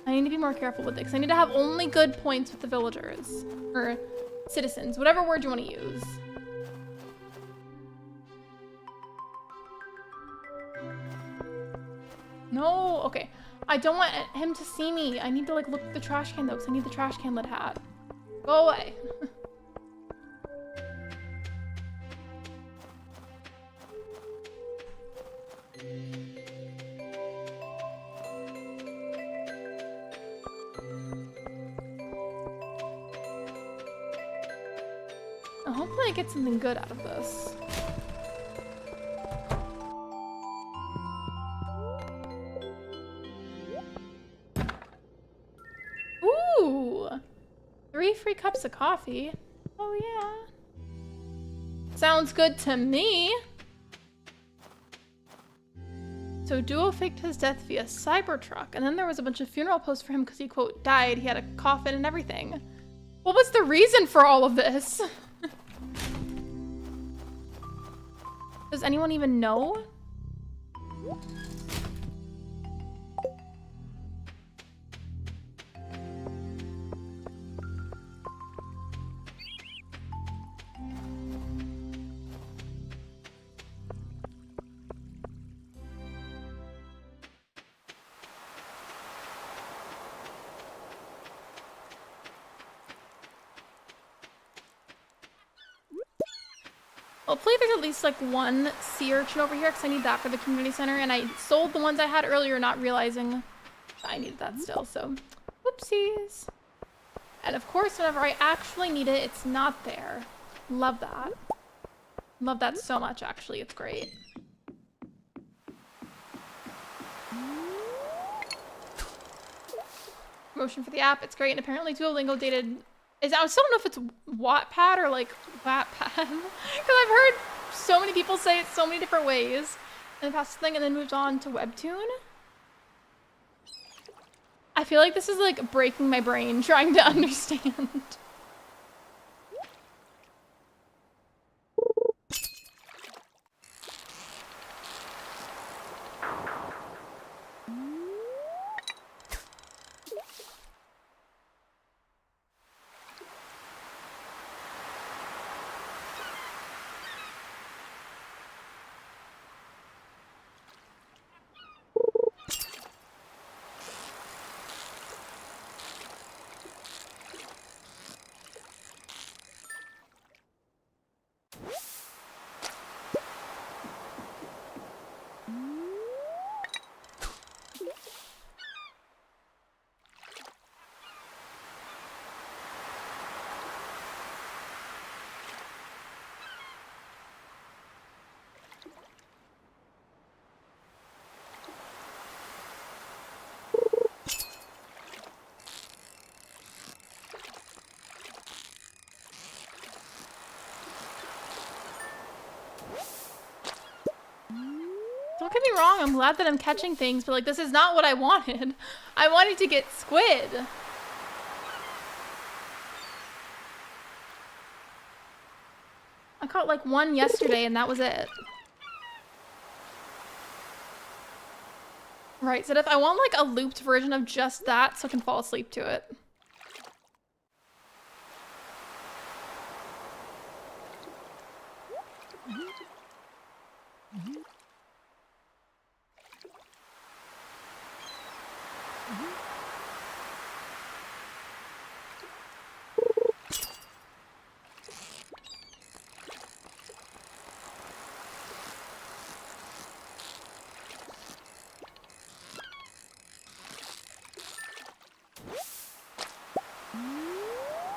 I need to be more careful with it because I need to have only good points with the villagers. Or citizens, whatever word you want to use. No, okay. I don't want him to see me. I need to like look at the trash can though, because I need the trash can lid hat. Go away. Hopefully I get something good out of this. Ooh! 3 free cups of coffee. Oh yeah. Sounds good to me. So Duo faked his death via Cybertruck, and then there was a bunch of funeral posts for him because he, quote, died. He had a coffin and everything. What was the reason for all of this? Does anyone even know? Hopefully there's at least like one sea urchin over here because I need that for the community center, and I sold the ones I had earlier not realizing I needed that still, so whoopsies. And of course whenever I actually need it, it's not there. Love that. Love that so much actually, it's great. Promotion for the app, it's great, and apparently Duolingo dated I still don't know if it's Wattpad or like Wattpad, because I've heard so many people say it so many different ways in the past thing, and then moved on to Webtoon. I feel like this is like breaking my brain trying to understand. Don't get me wrong, I'm glad that I'm catching things, but like this is not what I wanted. I wanted to get squid. I caught like one yesterday and that was it. Right, so if I want like a looped version of just that so I can fall asleep to it.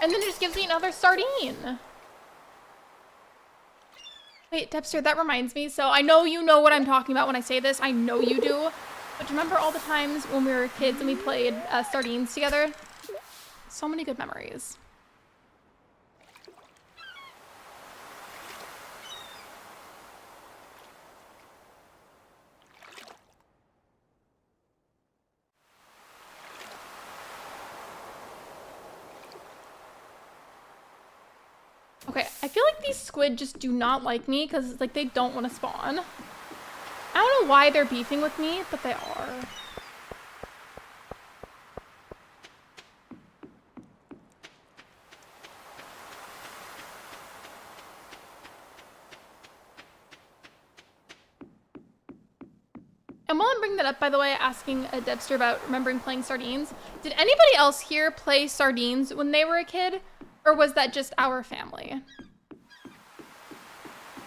And then it just gives me another sardine. Wait, Debster, that reminds me. So I know you know what I'm talking about when I say this. I know you do. But remember all the times when we were kids and we played sardines together? So many good memories. Okay, I feel like these squid just do not like me because like they don't want to spawn. I don't know why they're beefing with me, but they are. And while I'm bringing that up, by the way, asking Debster about remembering playing sardines, did anybody else here play sardines when they were a kid? Or was that just our family?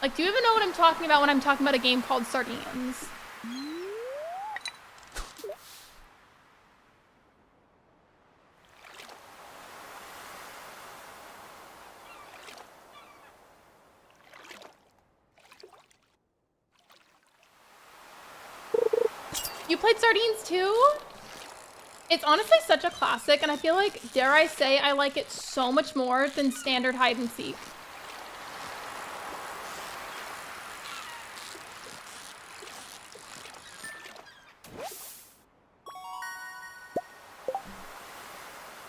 Like, do you even know what I'm talking about when I'm talking about a game called Sardines? You played Sardines too? It's honestly such a classic, and I feel like, dare I say, I like it so much more than standard hide and seek.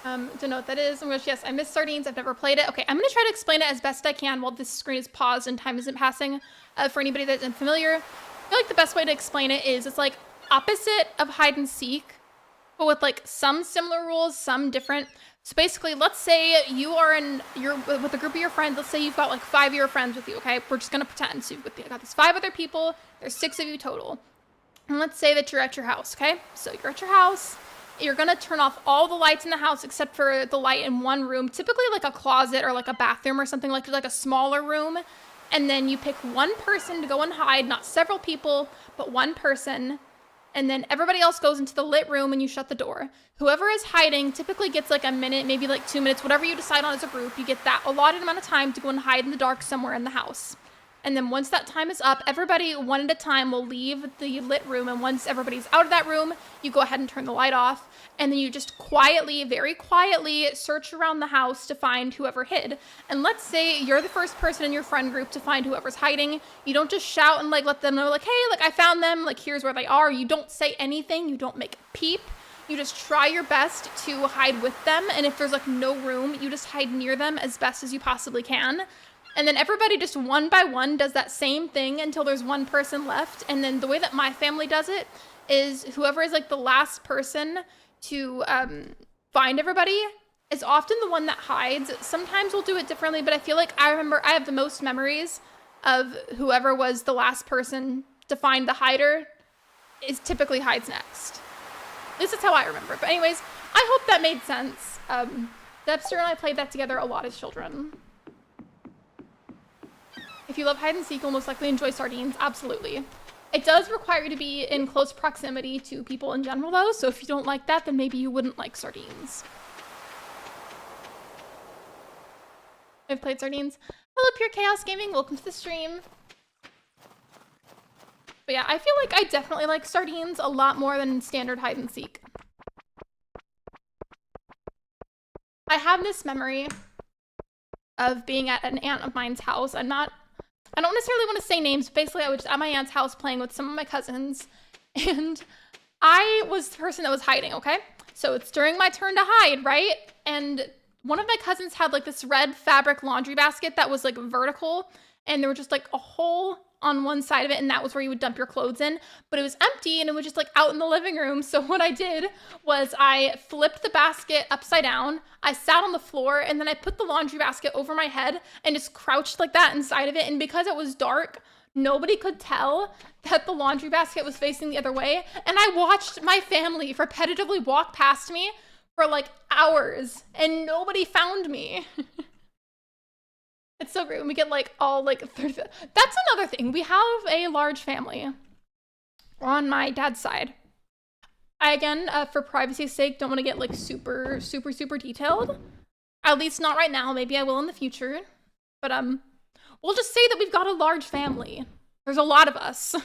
Don't know what that is. I'm going to, yes, I miss sardines. I've never played it. Okay, I'm going to try to explain it as best I can while this screen is paused and time isn't passing. For anybody that isn't familiar, I feel like the best way to explain it is it's like opposite of hide and seek, but with like some similar rules, some different. So basically, let's say you're with a group of your friends. Let's say you've got like 5 of your friends with you, okay? We're just going to pretend. So you've got these 5 other people. There's 6 of you total. And let's say that you're at your house, okay? So you're at your house. You're gonna turn off all the lights in the house except for the light in one room, typically like a closet or like a bathroom or something, like a smaller room. And then you pick one person to go and hide, not several people, but one person. And then everybody else goes into the lit room and you shut the door. Whoever is hiding typically gets like a minute, maybe like 2 minutes, whatever you decide on as a group. You get that allotted amount of time to go and hide in the dark somewhere in the house. And then once that time is up, everybody one at a time will leave the lit room. And once everybody's out of that room, you go ahead and turn the light off. And then you just quietly, very quietly search around the house to find whoever hid. And let's say you're the first person in your friend group to find whoever's hiding. You don't just shout and like let them know like, hey, like I found them, like here's where they are. You don't say anything. You don't make a peep. You just try your best to hide with them. And if there's like no room, you just hide near them as best as you possibly can. And then everybody just one by one does that same thing until there's one person left. And then the way that my family does it is whoever is like the last person to find everybody is often the one that hides. Sometimes we'll do it differently, but I feel like I have the most memories of whoever was the last person to find the hider is typically hides next. At least that's how I remember. But anyways, I hope that made sense. Debster and I played that together a lot as children. If you love hide and seek, you'll most likely enjoy sardines. Absolutely. It does require you to be in close proximity to people in general, though. So if you don't like that, then maybe you wouldn't like sardines. I've played sardines. Hello, Pure Chaos Gaming. Welcome to the stream. But yeah, I feel like I definitely like sardines a lot more than standard hide and seek. I have this memory of being at an aunt of mine's house. I don't necessarily want to say names. Basically, I was just at my aunt's house playing with some of my cousins, and I was the person that was hiding, okay? So it's during my turn to hide, right? And one of my cousins had like this red fabric laundry basket that was like vertical, and there was just like a hole on one side of it, and that was where you would dump your clothes in, but it was empty and it was just like out in the living room. So what I did was I flipped the basket upside down, I sat on the floor, and then I put the laundry basket over my head and just crouched like that inside of it. And because it was dark, nobody could tell that the laundry basket was facing the other way. And I watched my family repetitively walk past me for like hours and nobody found me. It's so great when we get like all like 30. That's another thing. We have a large family on my dad's side. I, again, for privacy's sake, don't want to get like super detailed. At least not right now. Maybe I will in the future. But we'll just say that we've got a large family. There's a lot of us.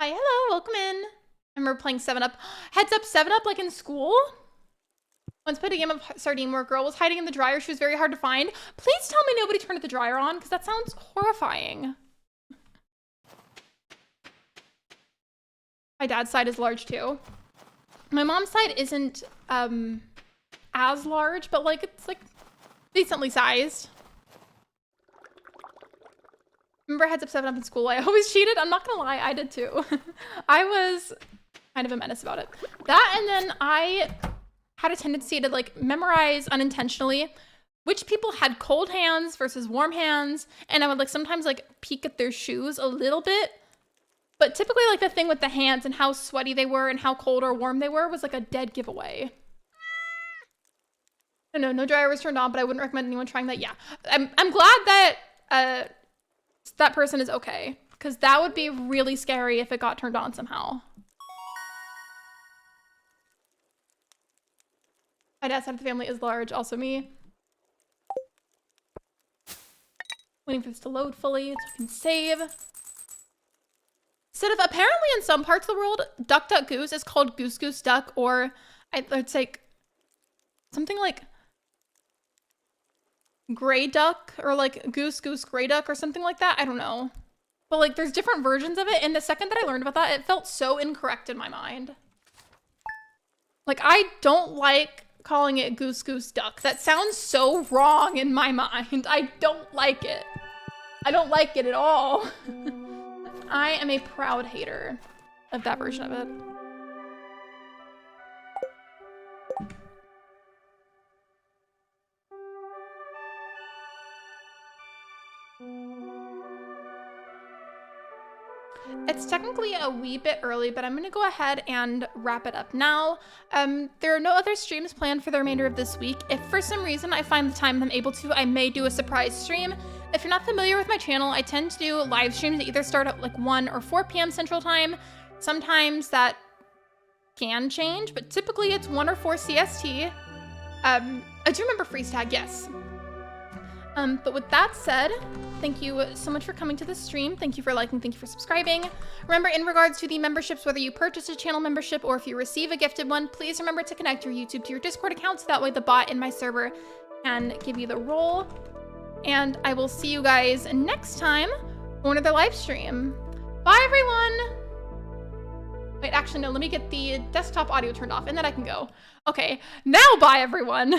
Hi, hello, welcome in. I remember playing 7-Up. Heads up, 7-Up like in school? Once played a game of sardine where a girl was hiding in the dryer. She was very hard to find. Please tell me nobody turned the dryer on, because that sounds horrifying. My dad's side is large too. My mom's side isn't as large, but like it's like decently sized. Remember Heads Up 7-Up in school? I always cheated. I'm not gonna lie, I did too. I was kind of a menace about it. That, and then I had a tendency to like memorize unintentionally which people had cold hands versus warm hands, and I would like sometimes like peek at their shoes a little bit. But typically like the thing with the hands and how sweaty they were and how cold or warm they were was like a dead giveaway. No dryer was turned on, but I wouldn't recommend anyone trying that. Yeah, I'm glad that that person is okay, because that would be really scary if it got turned on somehow. My dad's side of the family is large, also me. Waiting for this to load fully so I can save. Instead of, apparently in some parts of the world, duck duck goose is called goose goose duck, or it's like something like gray duck or like goose gray duck or something like that. I don't know. But like there's different versions of it. And the second that I learned about that, it felt so incorrect in my mind. Like I don't like calling it goose duck. That sounds so wrong in my mind. I don't like it. I don't like it at all. I am a proud hater of that version of it. It's technically a wee bit early, but I'm going to go ahead and wrap it up now. There are no other streams planned for the remainder of this week. If for some reason I find the time I'm able to, I may do a surprise stream. If you're not familiar with my channel, I tend to do live streams that either start at like 1 or 4 p.m. Central Time. Sometimes that can change, but typically it's 1 or 4 CST. I do remember freeze tag, yes. But with that said, thank you so much for coming to the stream. Thank you for liking, thank you for subscribing. Remember, in regards to the memberships, whether you purchase a channel membership or if you receive a gifted one, please remember to connect your YouTube to your Discord account so that way the bot in my server can give you the role. And I will see you guys next time on another live stream. Bye, everyone! Wait, actually, no, let me get the desktop audio turned off and then I can go. Okay, now bye, everyone!